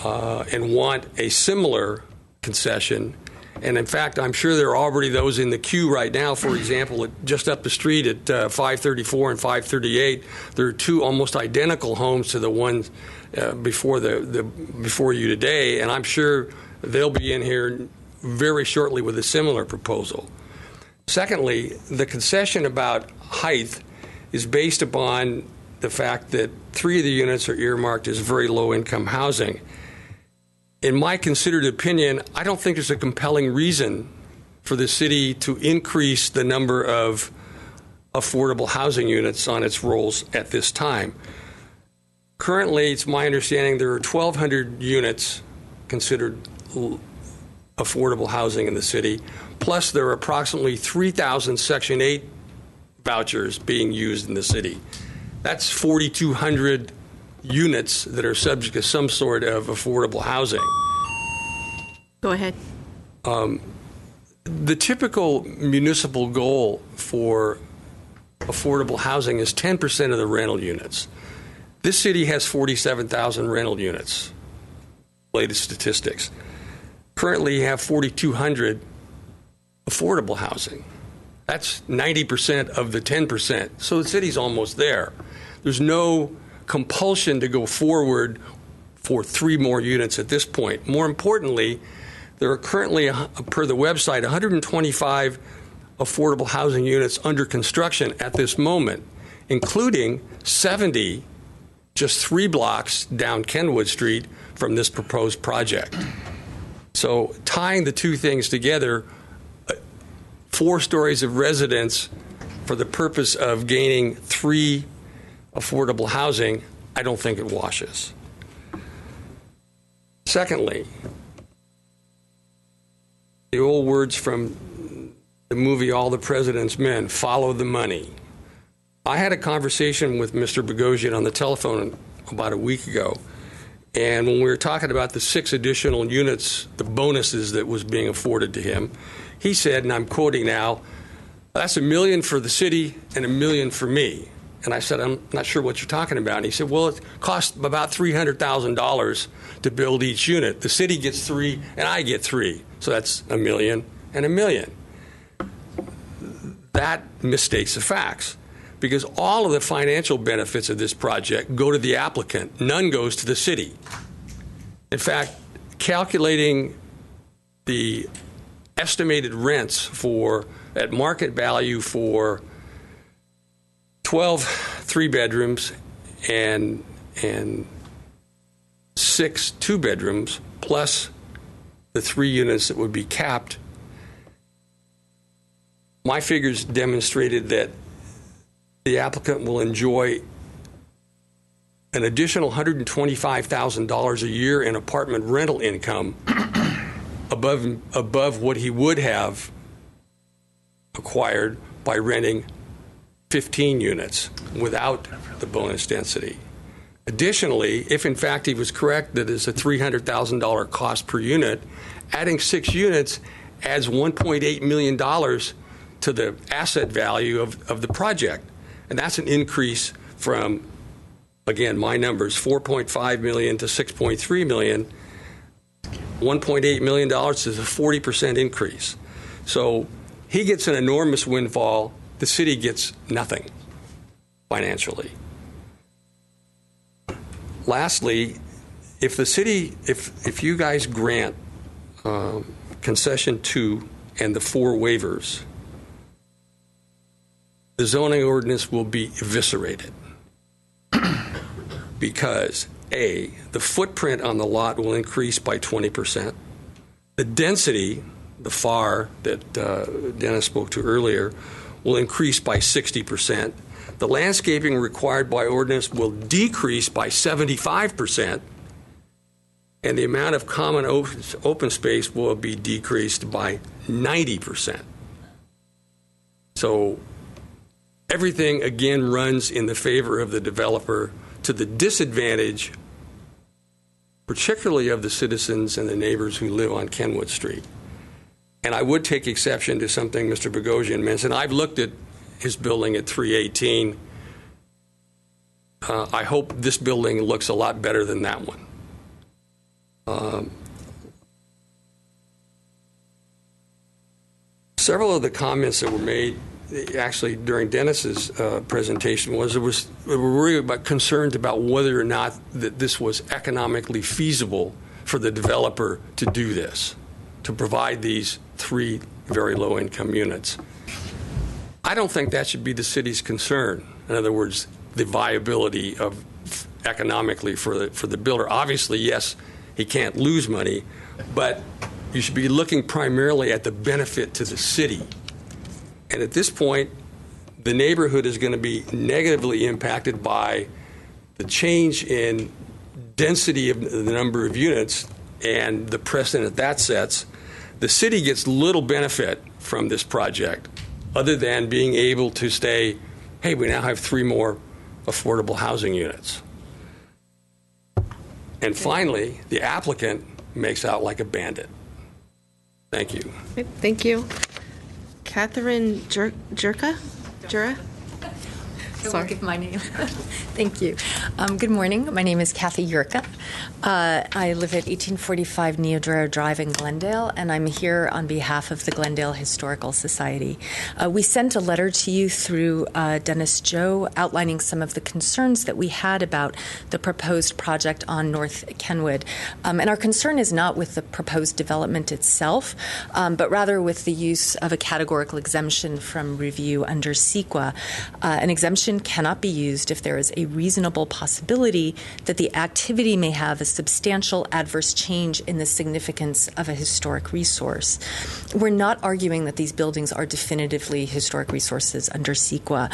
and want a similar concession. And in fact, I'm sure there are already those in the queue right now. For example, just up the street at 534 and 538, there are 2 almost identical homes to the ones before you today. And I'm sure they'll be in here very shortly with a similar proposal. Secondly, the concession about height is based upon the fact that 3 of the units are earmarked as very low-income housing. In my considered opinion, I don't think there's a compelling reason for the city to increase the number of affordable housing units on its rolls at this time. Currently, it's my understanding there are 1,200 units considered affordable housing in the city, plus there are approximately 3,000 Section 8 vouchers being used in the city. That's 4,200 units that are subject to some sort of affordable housing. Go ahead. The typical municipal goal for affordable housing is 10% of the rental units. This city has 47,000 rental units, latest statistics. Currently, you have 4,200 affordable housing. That's 90% of the 10%. So the city's almost there. There's no compulsion to go forward for 3 more units at this point. More importantly, there are currently, per the website, 125 affordable housing units under construction at this moment, including 70 just 3 blocks down Kenwood Street from this proposed project. So tying the 2 things together, 4 stories of residence for the purpose of gaining 3 affordable housing, I don't think it washes. Secondly, the old words from the movie All the President's Men, follow the money. I had a conversation with Mr. Bogosian on the telephone about a week ago, and when we were talking about the 6 additional units, the bonuses that was being afforded to him, he said, and I'm quoting now, that's $1 million for the city and $1 million for me. And I said, I'm not sure what you're talking about. And he said, well, it costs about $300,000 to build each unit. The city gets 3 and I get 3. So that's $1 million and $1 million. That misstates the facts, because all of the financial benefits of this project go to the applicant. None goes to the city. In fact, calculating the estimated rents at market value for 12 3-bedrooms and 6 2-bedrooms, plus the 3 units that would be capped, my figures demonstrated that the applicant will enjoy an additional $125,000 a year in apartment rental income above what he would have acquired by renting 15 units without the bonus density. Additionally, if in fact he was correct that it's a $300,000 cost per unit, adding 6 units adds $1.8 million to the asset value of the project. And that's an increase from, again, my numbers, $4.5 million to $6.3 million. $1.8 million is a 40% increase. So he gets an enormous windfall. The city gets nothing financially. Lastly, if you guys grant concession 2 and the 4 waivers, the zoning ordinance will be eviscerated because, A, the footprint on the lot will increase by 20%. The density, the FAR that Dennis spoke to earlier, will increase by 60%. the landscaping required by ordinance will decrease by 75%, and the amount of common open space will be decreased by 90%. So everything, again, runs in the favor of the developer to the disadvantage, particularly of the citizens and the neighbors who live on Kenwood Street. And I would take exception to something Mr. Bogosian mentioned. I've looked at his building at 318. I hope this building looks a lot better than that one. Several of the comments that were made actually during Dennis's presentation were really concerned about whether or not that this was economically feasible for the developer to do this, to provide these 3 very low-income units. I don't think that should be the city's concern. In other words, the viability of economically for the builder. Obviously, yes, he can't lose money, but you should be looking primarily at the benefit to the city. And at this point, the neighborhood is going to be negatively impacted by the change in density of the number of units and the precedent that sets. The city gets little benefit from this project other than being able to say, hey, we now have 3 more affordable housing units. And finally, the applicant makes out like a bandit. Thank you. Thank you. Catherine Jura? I won't give my name. Thank you. Good morning. My name is Kathy Yurka. I live at 1845 Neodrera Drive in Glendale, and I'm here on behalf of the Glendale Historical Society. We sent a letter to you through Dennis Joe outlining some of the concerns that we had about the proposed project on North Kenwood. And our concern is not with the proposed development itself, but rather with the use of a categorical exemption from review under CEQA. An exemption cannot be used if there is a reasonable possibility that the activity may have a substantial adverse change in the significance of a historic resource. We're not arguing that these buildings are definitively historic resources under CEQA,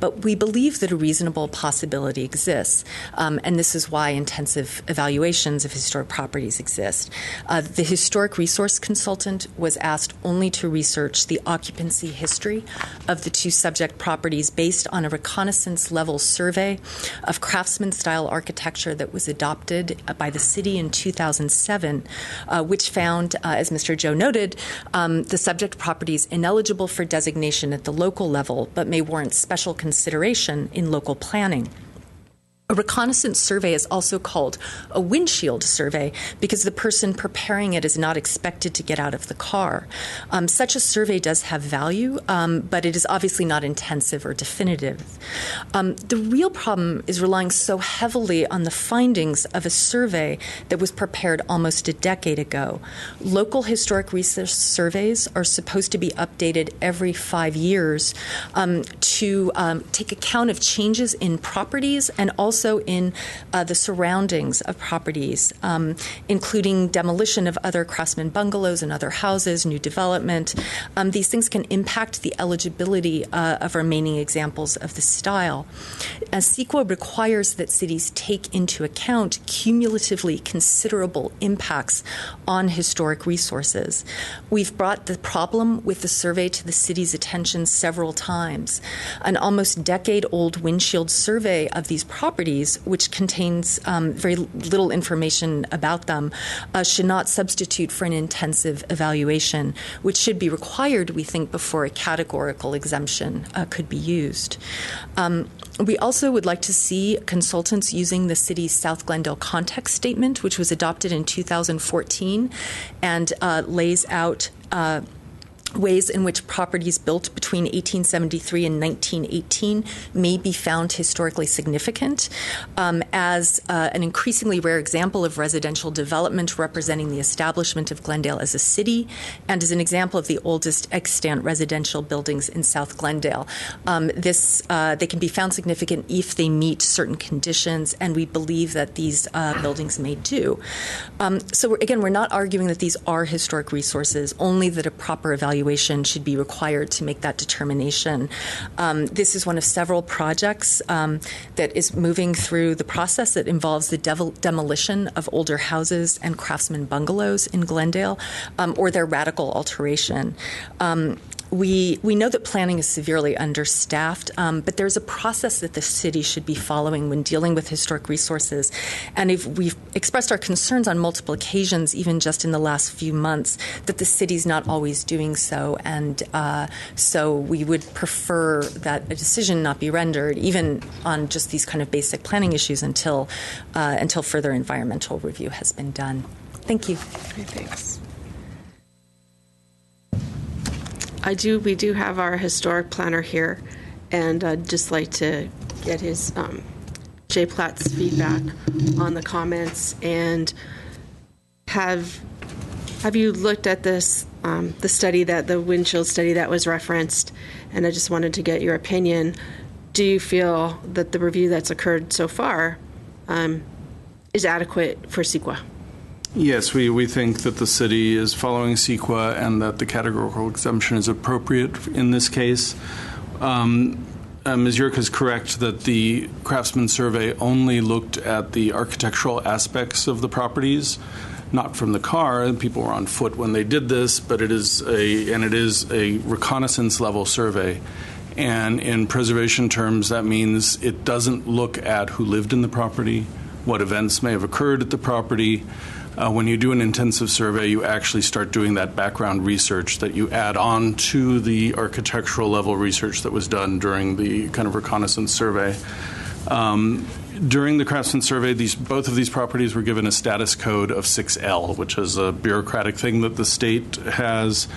but we believe that a reasonable possibility exists, and this is why intensive evaluations of historic properties exist. The historic resource consultant was asked only to research the occupancy history of the 2 subject properties based on a reconnaissance level survey of craftsman-style architecture that was adopted by the city in 2007, which found, as Mr. Joe noted, the subject properties ineligible for designation at the local level, but may warrant special consideration in local planning. A reconnaissance survey is also called a windshield survey because the person preparing it is not expected to get out of the car. Such a survey does have value, but it is obviously not intensive or definitive. The real problem is relying so heavily on the findings of a survey that was prepared almost a decade ago. Local historic resource surveys are supposed to be updated every 5 years to take account of changes in properties and also in the surroundings of properties, including demolition of other craftsman bungalows and other houses, new development. These things can impact the eligibility of remaining examples of the style. CEQA requires that cities take into account cumulatively considerable impacts on historic resources. We've brought the problem with the survey to the city's attention several times. An almost decade-old windshield survey of these properties, which contains very little information about them, should not substitute for an intensive evaluation, which should be required, we think, before a categorical exemption could be used. We also would like to see consultants using the city's South Glendale context statement, which was adopted in 2014 and lays out ways in which properties built between 1873 and 1918 may be found historically significant as an increasingly rare example of residential development representing the establishment of Glendale as a city and as an example of the oldest extant residential buildings in South Glendale. They can be found significant if they meet certain conditions, and we believe that these buildings may do. So again, we're not arguing that these are historic resources, only that a proper evaluation evaluation should be required to make that determination. This is one of several projects that is moving through the process that involves the demolition of older houses and craftsman bungalows in Glendale, or their radical alteration. We know that planning is severely understaffed, but there's a process that the city should be following when dealing with historic resources. And if we've expressed our concerns on multiple occasions, even just in the last few months, that the city's not always doing so. And so we would prefer that a decision not be rendered, even on just these kind of basic planning issues, until further environmental review has been done. Thank you. Okay, thanks. We do have our historic planner here, and I'd just like to get his J. Platt's feedback on the comments. And have you looked at this, the windshield study that was referenced? And I just wanted to get your opinion. Do you feel that the review that's occurred so far is adequate for CEQA? Yes, we think that the city is following CEQA and that the categorical exemption is appropriate in this case. Ms. Yurka is correct that the Craftsman Survey only looked at the architectural aspects of the properties, not from the car. People were on foot when they did this, but it is a reconnaissance level survey. And in preservation terms, that means it doesn't look at who lived in the property, what events may have occurred at the property. When you do an intensive survey, you actually start doing that background research that you add on to the architectural level research that was done during the kind of reconnaissance survey. During the Craftsman Survey, both of these properties were given a status code of 6L, which is a bureaucratic thing that the state has.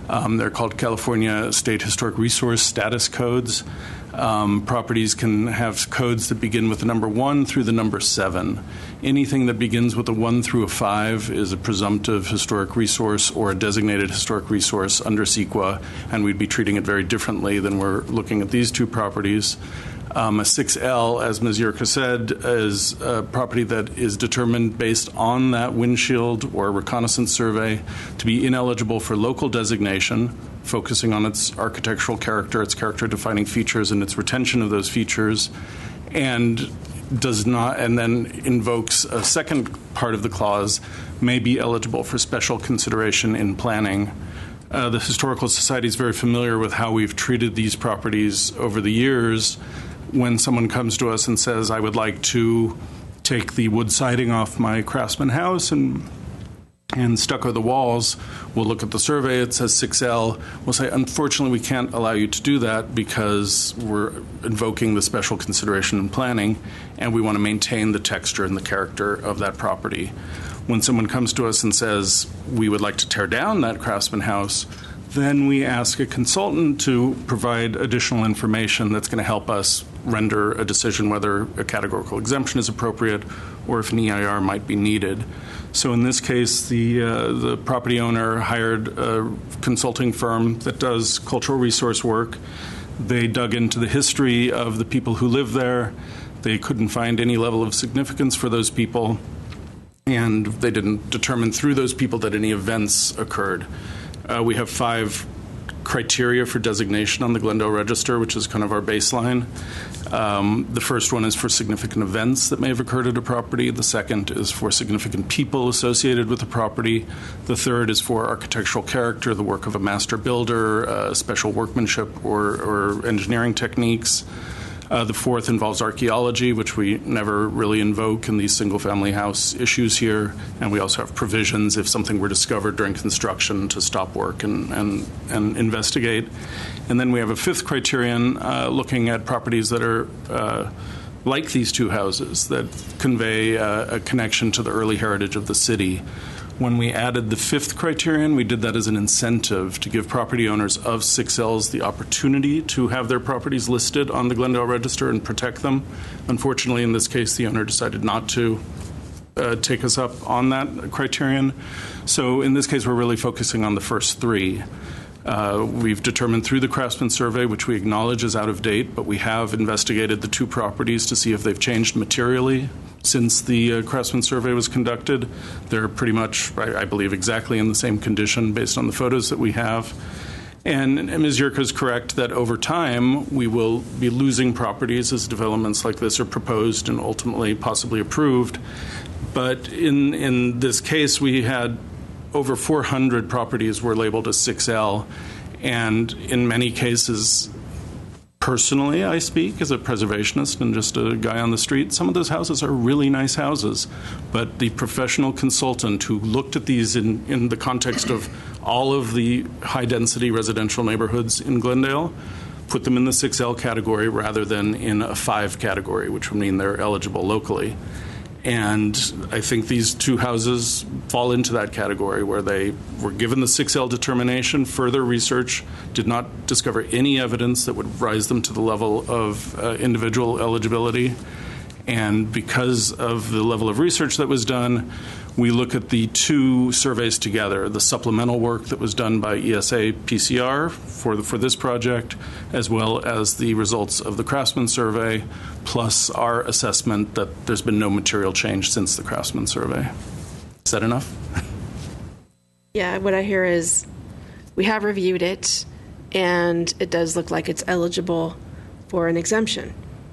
They're called California State Historic Resource Status Codes. Properties can have codes that begin with the number 1 through the number 7. Anything that begins with a 1 through a 5 is a presumptive historic resource or a designated historic resource under CEQA, and we'd be treating it very differently than we're looking at these two properties. A 6L, as Ms. Yurka said, is a property that is determined based on that windshield or reconnaissance survey to be ineligible for local designation, focusing on its architectural character, its character-defining features, and its retention of those features, and then invokes a second part of the clause, may be eligible for special consideration in planning. The Historical Society is very familiar with how we've treated these properties over the years. When someone comes to us and says, I would like to take the wood siding off my Craftsman house and stucco the walls, we'll look at the survey, it says 6L. We'll say, unfortunately, we can't allow you to do that because we're invoking the special consideration in planning, and we want to maintain the texture and the character of that property. When someone comes to us and says, we would like to tear down that Craftsman house, then we ask a consultant to provide additional information that's going to help us render a decision whether a categorical exemption is appropriate or if an EIR might be needed. So in this case, the property owner hired a consulting firm that does cultural resource work. They dug into the history of the people who live there. They couldn't find any level of significance for those people, and they didn't determine through those people that any events occurred. We have 5 criteria for designation on the Glendale Register, which is kind of our baseline. The first one is for significant events that may have occurred at a property. The second is for significant people associated with the property. The third is for architectural character, the work of a master builder, special workmanship or engineering techniques. The fourth involves archaeology, which we never really invoke in these single-family house issues here. And we also have provisions if something were discovered during construction to stop work and investigate. And then we have a fifth criterion looking at properties that are like these two houses that convey a connection to the early heritage of the city. When we added the fifth criterion, we did that as an incentive to give property owners of 6Ls the opportunity to have their properties listed on the Glendale Register and protect them. Unfortunately, in this case, the owner decided not to take us up on that criterion. So in this case, we're really focusing on the first three. We've determined through the Craftsman Survey, which we acknowledge is out of date, but we have investigated the two properties to see if they've changed materially since the Craftsman Survey was conducted. They're pretty much, I believe, exactly in the same condition based on the photos that we have. And Ms. Yurka is correct that over time we will be losing properties as developments like this are proposed and ultimately possibly approved. But in this case, we had over 400 properties were labeled as 6L, and in many cases, personally, I speak as a preservationist and just a guy on the street. Some of those houses are really nice houses, but the professional consultant who looked at these in the context of all of the high-density residential neighborhoods in Glendale put them in the 6L category rather than in a 5 category, which would mean they're eligible locally. And I think these two houses fall into that category where they were given the 6L determination. Further research did not discover any evidence that would rise them to the level of individual eligibility. And because of the level of research that was done, we look at the two surveys together, the supplemental work that was done by ESA PCR for this project, as well as the results of the Craftsman survey, plus our assessment that there's been no material change since the Craftsman survey. Is that enough? Yeah, what I hear is we have reviewed it, and it does look like it's eligible for an exemption.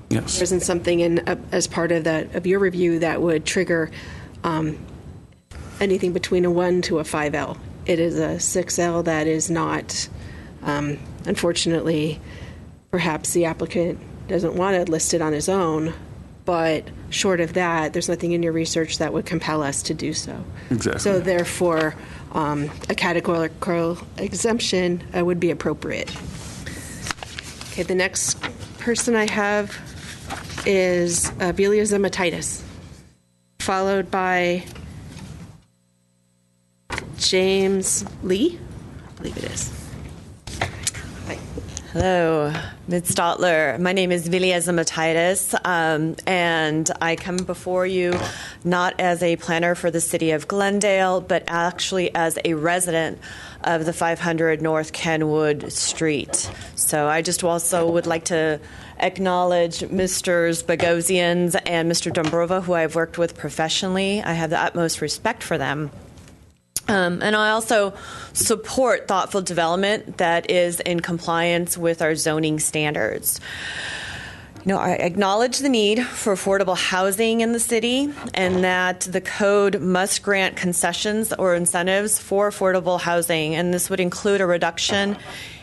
Yes. There isn't something as part of that of your review that would trigger anything between a 1 to a 5L. It is a 6L that is not, unfortunately, perhaps the applicant doesn't want it listed on his own, but short of that, there's nothing in your research that would compel us to do so. Exactly. So therefore, a categorical exemption would be appropriate. Okay, the next person I have is Velia Zematitis, followed by James Lee, I believe it is. Hi. Hello, Ms. Stotler. My name is Velia Zematitis, and I come before you not as a planner for the city of Glendale, but actually as a resident of the 500 North Kenwood Street. So I just also would like to acknowledge Mr. Bogosians and Mr. Dombrova, who I've worked with professionally. I have the utmost respect for them. And I also support thoughtful development that is in compliance with our zoning standards. You know, I acknowledge the need for affordable housing in the city and that the code must grant concessions or incentives for affordable housing, and this would include a reduction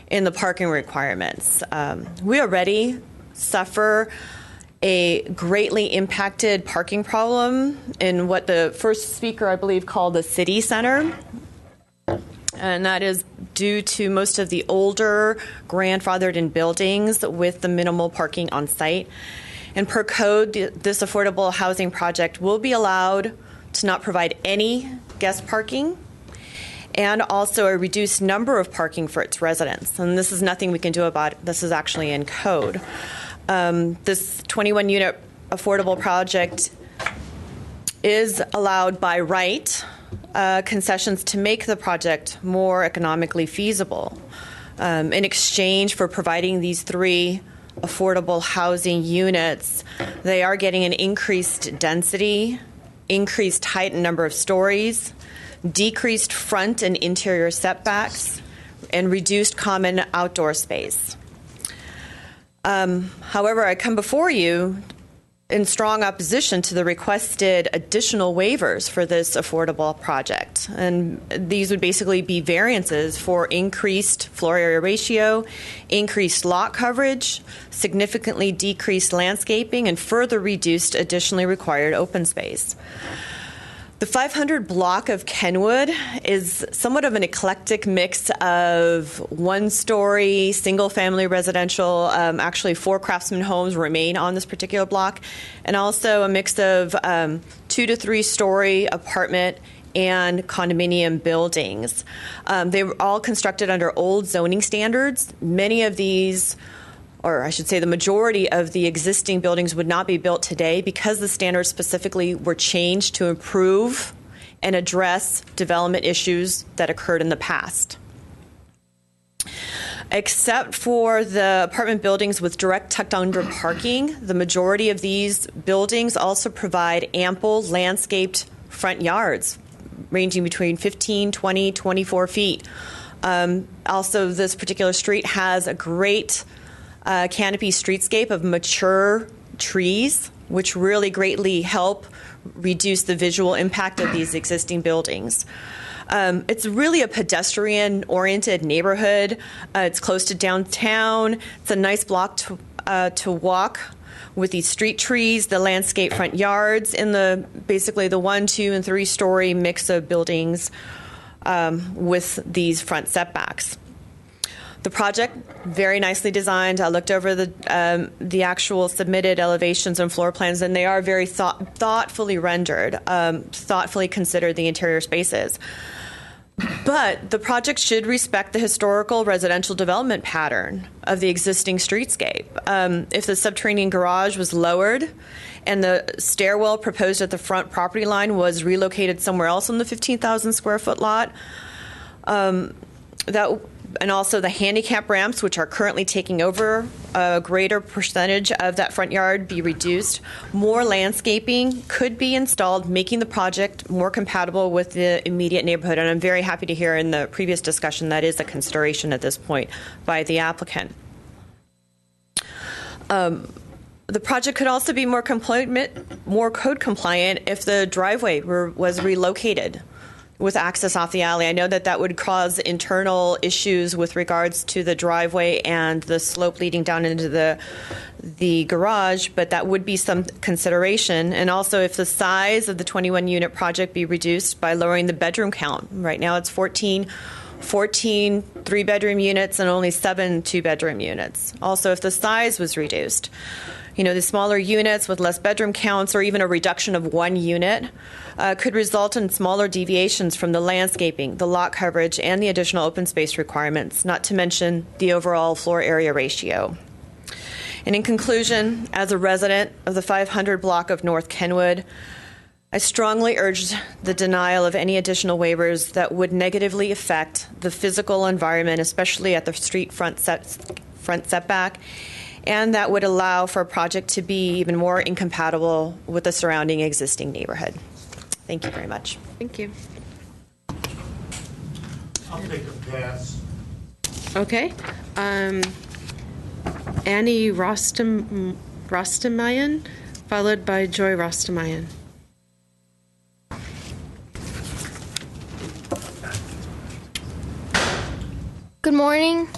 in the parking requirements. We already suffer a greatly impacted parking problem in what the first speaker, I believe, called the city center. And that is due to most of the older grandfathered in buildings with the minimal parking on site. And per code, this affordable housing project will be allowed to not provide any guest parking and also a reduced number of parking for its residents. And this is nothing we can do about it. This is actually in code. This 21-unit affordable project is allowed by right concessions to make the project more economically feasible. In exchange for providing these 3 affordable housing units, they are getting an increased density, increased height and number of stories, decreased front and interior setbacks, and reduced common outdoor space. However, I come before you in strong opposition to the requested additional waivers for this affordable project. And these would basically be variances for increased floor area ratio, increased lot coverage, significantly decreased landscaping, and further reduced additionally required open space. The 500 block of Kenwood is somewhat of an eclectic mix of one-story, single-family residential. Actually, 4 Craftsman homes remain on this particular block, and also a mix of 2 to 3-story apartment and condominium buildings. They were all constructed under old zoning standards. Many of these, or I should say the majority of the existing buildings would not be built today because the standards specifically were changed to improve and address development issues that occurred in the past. Except for the apartment buildings with direct tucked under parking, the majority of these buildings also provide ample landscaped front yards ranging between 15, 20, 24 feet. Also, this particular street has a great canopy streetscape of mature trees, which really greatly help reduce the visual impact of these existing buildings. It's really a pedestrian-oriented neighborhood. It's close to downtown. It's a nice block to walk with these street trees, the landscape front yards, and basically the 1, 2, and 3-story mix of buildings with these front setbacks. The project, very nicely designed. I looked over the actual submitted elevations and floor plans, and they are very thoughtfully rendered, thoughtfully considered the interior spaces. But the project should respect the historical residential development pattern of the existing streetscape. If the subterranean garage was lowered and the stairwell proposed at the front property line was relocated somewhere else on the 15,000 square foot lot, and also the handicap ramps, which are currently taking over a greater percentage of that front yard, be reduced. More landscaping could be installed, making the project more compatible with the immediate neighborhood. And I'm very happy to hear in the previous discussion that is a consideration at this point by the applicant. The project could also be more code compliant if the driveway was relocated with access off the alley. I know that would cause internal issues with regards to the driveway and the slope leading down into the garage, but that would be some consideration. And also if the size of the 21-unit project be reduced by lowering the bedroom count. Right now it's 14 3-bedroom units and only 7 2-bedroom units. Also, if the size was reduced, the smaller units with less bedroom counts or even a reduction of 1 unit could result in smaller deviations from the landscaping, the lot coverage, and the additional open space requirements, not to mention the overall floor area ratio. And in conclusion, as a resident of the 500 block of North Kenwood, I strongly urge the denial of any additional waivers that would negatively affect the physical environment, especially at the street front setback, and that would allow for a project to be even more incompatible with the surrounding existing neighborhood. Thank you very much. Thank you. I'll take a pass. Okay. Annie Rostamayan, followed by Joy Rostamayan. Good morning.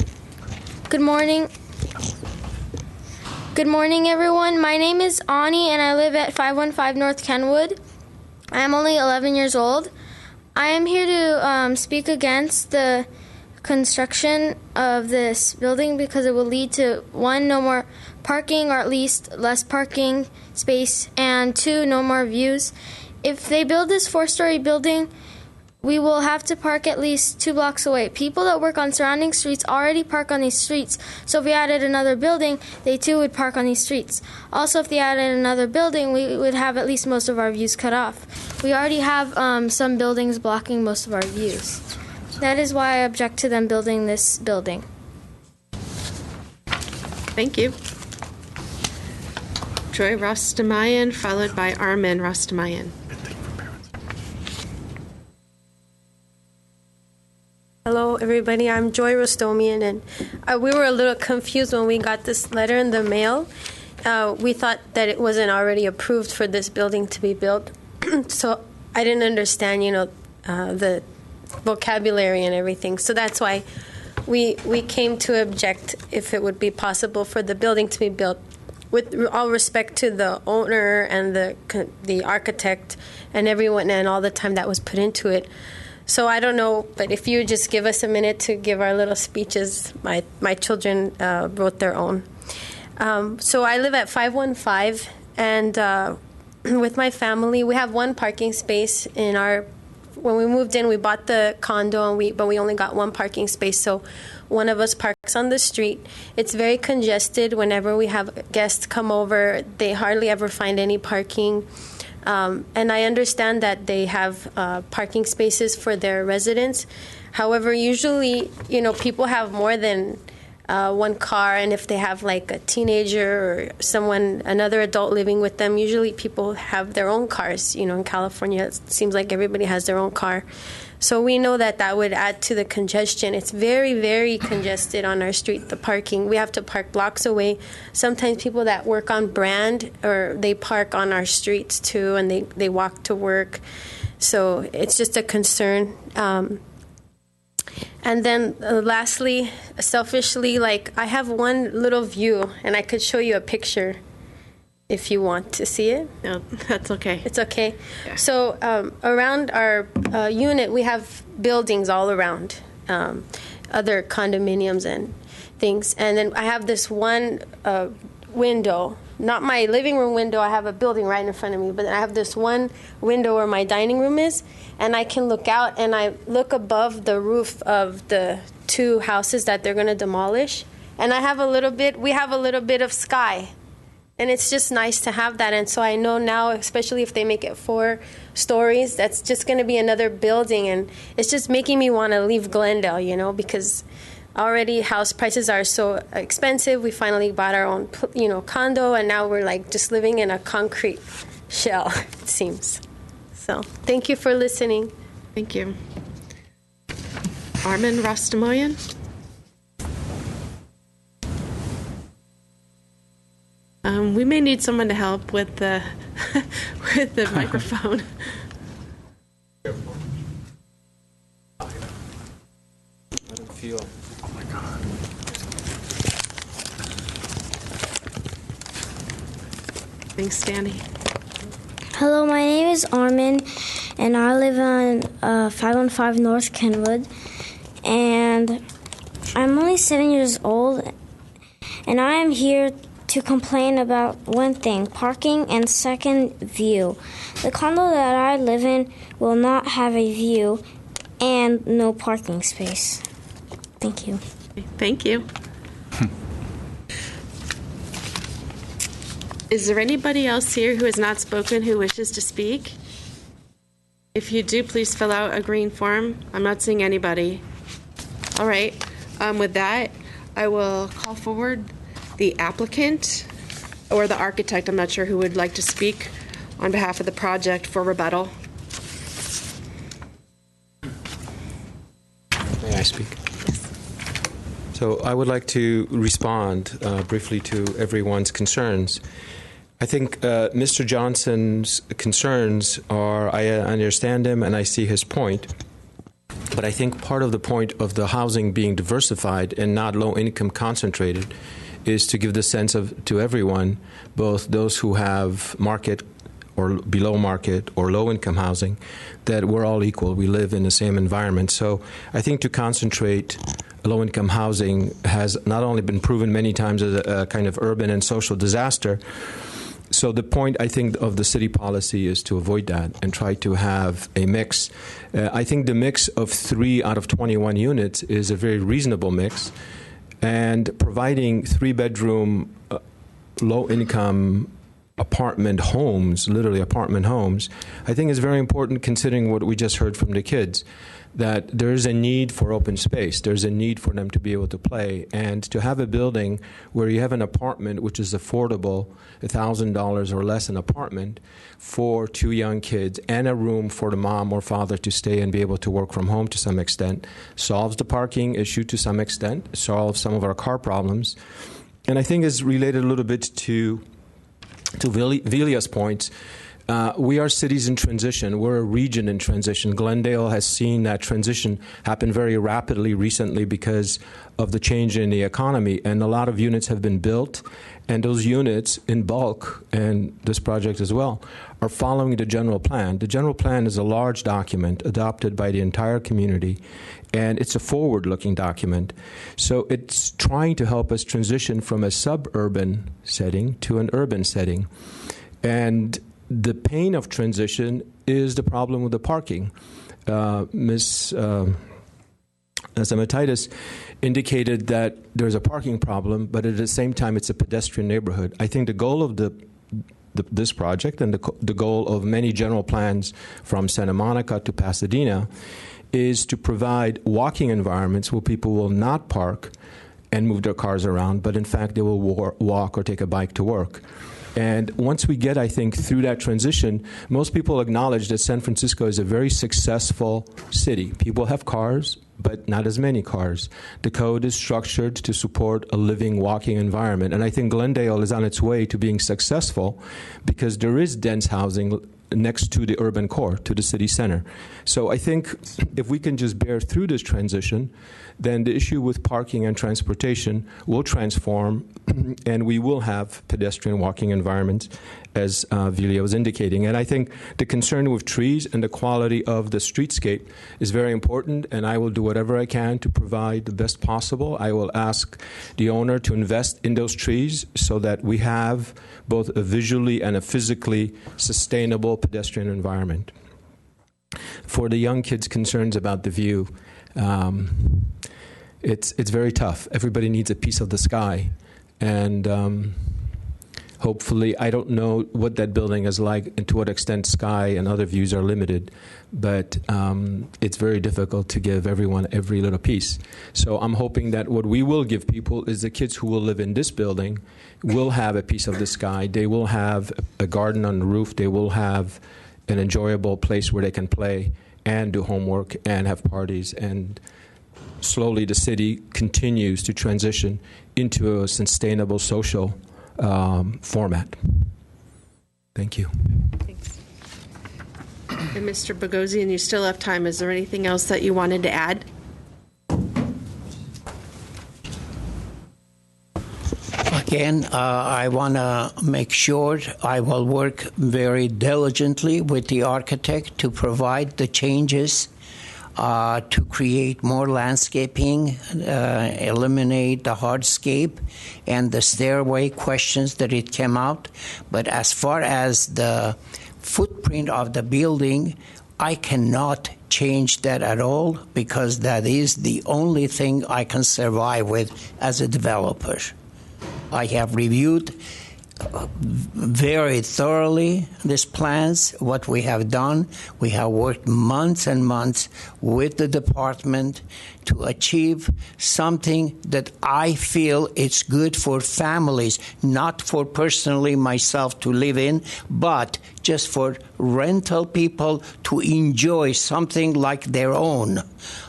Good morning. Good morning, everyone. My name is Ani, and I live at 515 North Kenwood. I am only 11 years old. I am here to speak against the construction of this building because it will lead to 1, no more parking, or at least less parking space, and 2, no more views. If they build this 4-story building, we will have to park at least 2 blocks away. People that work on surrounding streets already park on these streets, so if we added another building, they too would park on these streets. Also, if they added another building, we would have at least most of our views cut off. We already have some buildings blocking most of our views. That is why I object to them building this building. Thank you. Joy Rostamayan, followed by Armin Rostamayan. Hello, everybody. I'm Joy Rostomian, and we were a little confused when we got this letter in the mail. We thought that it wasn't already approved for this building to be built, so I didn't understand, the vocabulary and everything. So that's why we came to object if it would be possible for the building to be built, with all respect to the owner and the architect and everyone and all the time that was put into it. So I don't know, but if you just give us a minute to give our little speeches, my children wrote their own. So I live at 515, and with my family, we have 1 parking space in our. When we moved in, we bought the condo, but we only got 1 parking space. So one of us parks on the street. It's very congested. Whenever we have guests come over, they hardly ever find any parking. And I understand that they have parking spaces for their residents. However, usually, people have more than 1 car, and if they have like a teenager or another adult living with them, usually people have their own cars. In California, it seems like everybody has their own car. So we know that that would add to the congestion. It's very, very congested on our street, the parking. We have to park blocks away. Sometimes people that work on Brand, or they park on our streets too, and they walk to work. So it's just a concern. And then lastly, selfishly, like I have one little view, and I could show you a picture if you want to see it. No, that's okay. It's okay. Yeah. So around our unit, we have buildings all around, other condominiums and things. And then I have this one window, not my living room window. I have a building right in front of me, but I have this one window where my dining room is, and I can look out, and I look above the roof of the 2 houses that they're going to demolish. And we have a little bit of sky. And it's just nice to have that. And so I know now, especially if they make it 4 stories, that's just going to be another building. And it's just making me want to leave Glendale, because already house prices are so expensive. We finally bought our own, condo, and now we're like just living in a concrete shell, it seems. So thank you for listening. Thank you. Armin Rastamoyan? We may need someone to help with the with the microphone. Let him feel. Oh my God. Thanks, Danny. Hello, my name is Armin, and I live on 515 North Kenwood, and I'm only 7 years old, and I am here to complain about one thing, parking, and second, view. The condo that I live in will not have a view and no parking space. Thank you. Thank you. Is there anybody else here who has not spoken who wishes to speak? If you do, please fill out a green form. I'm not seeing anybody. All right. With that, I will call forward the applicant or the architect. I'm not sure who would like to speak on behalf of the project for rebuttal. May I speak? So I would like to respond briefly to everyone's concerns. I think Mr. Johnson's concerns are, I understand him and I see his point, but I think part of the point of the housing being diversified and not low income concentrated is to give the sense to everyone, both those who have market or below market or low income housing, that we're all equal. We live in the same environment. So I think to concentrate low income housing has not only been proven many times as a kind of urban and social disaster. So the point, I think, of the city policy is to avoid that and try to have a mix. I think the mix of 3 out of 21 units is a very reasonable mix. And providing 3-bedroom, low-income apartment homes, literally apartment homes, I think is very important considering what we just heard from the kids, that there is a need for open space. There's a need for them to be able to play. And to have a building where you have an apartment which is affordable, $1,000 or less an apartment, for 2 young kids and a room for the mom or father to stay and be able to work from home to some extent, solves the parking issue to some extent, solves some of our car problems. And I think is related a little bit to Vilia's points. We are cities in transition. We're a region in transition. Glendale has seen that transition happen very rapidly recently because of the change in the economy, and a lot of units have been built, and those units in bulk, and this project as well, are following the general plan. The general plan is a large document adopted by the entire community, and it's a forward-looking document. So it's trying to help us transition from a suburban setting to an urban setting. And the pain of transition is the problem with the parking. Ms. Zamatitis indicated that there's a parking problem, but at the same time it's a pedestrian neighborhood. I think the goal of this project and the goal of many general plans from Santa Monica to Pasadena is to provide walking environments where people will not park and move their cars around, but in fact they will walk or take a bike to work. And once we get, I think, through that transition, most people acknowledge that San Francisco is a very successful city. People have cars, but not as many cars. The code is structured to support a living, walking environment. And I think Glendale is on its way to being successful because there is dense housing next to the urban core, to the city center. So I think if we can just bear through this transition, then the issue with parking and transportation will transform, and we will have pedestrian walking environments, as Vilia was indicating. And I think the concern with trees and the quality of the streetscape is very important, and I will do whatever I can to provide the best possible. I will ask the owner to invest in those trees so that we have both a visually and a physically sustainable pedestrian environment. For the young kids' concerns about the view, it's very tough. Everybody needs a piece of the sky, and hopefully, I don't know what that building is like and to what extent sky and other views are limited, but it's very difficult to give everyone every little piece. So I'm hoping that what we will give people is the kids who will live in this building will have a piece of the sky. They will have a garden on the roof. They will have an enjoyable place where they can play and do homework and have parties. And slowly the city continues to transition into a sustainable social format. Thank you. Thanks. And Mr. Bogosian, you still have time. Is there anything else that you wanted to add? Again, I want to make sure I will work very diligently with the architect to provide the changes to create more landscaping, eliminate the hardscape and the stairway questions that it came out. But as far as the footprint of the building, I cannot change that at all because that is the only thing I can survive with as a developer. I have reviewed very thoroughly these plans, what we have done. We have worked months and months with the department to achieve something that I feel it's good for families, not for personally myself to live in, but just for rental people to enjoy something like their own,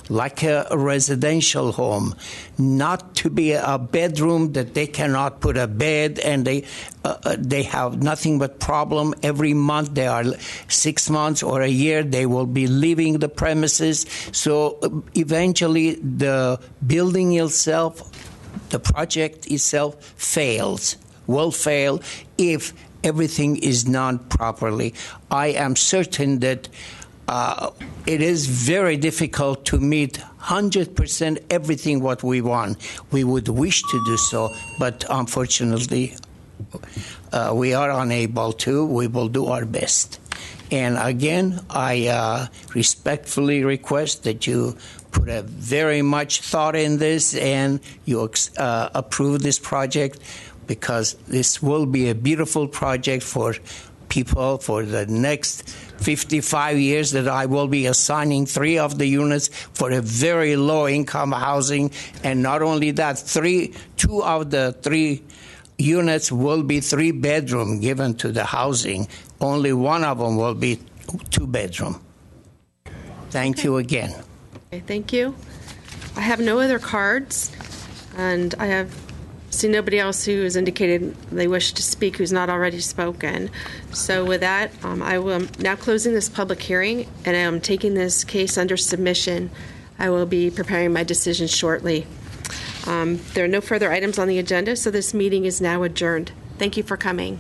like a residential home, not to be a bedroom that they cannot put a bed and they have nothing but problem. Every month they are 6 months or a year they will be leaving the premises. So eventually the building itself, the project itself will fail if everything is done properly. I am certain that it is very difficult to meet 100% everything what we want. We would wish to do so, but unfortunately, we are unable to. We will do our best. And again, I respectfully request that you put a very much thought in this and you approve this project, because this will be a beautiful project for people for the next 55 years that I will be assigning 3 of the units for a very low-income housing. And not only that, 2 of the 3 units will be 3-bedroom given to the housing. Only 1 of them will be 2-bedroom. Thank you again. Okay, thank you. I have no other cards, and I have seen nobody else who has indicated they wish to speak who's not already spoken. So with that, I will now closing this public hearing, and I am taking this case under submission. I will be preparing my decision shortly. There are no further items on the agenda, so this meeting is now adjourned. Thank you for coming.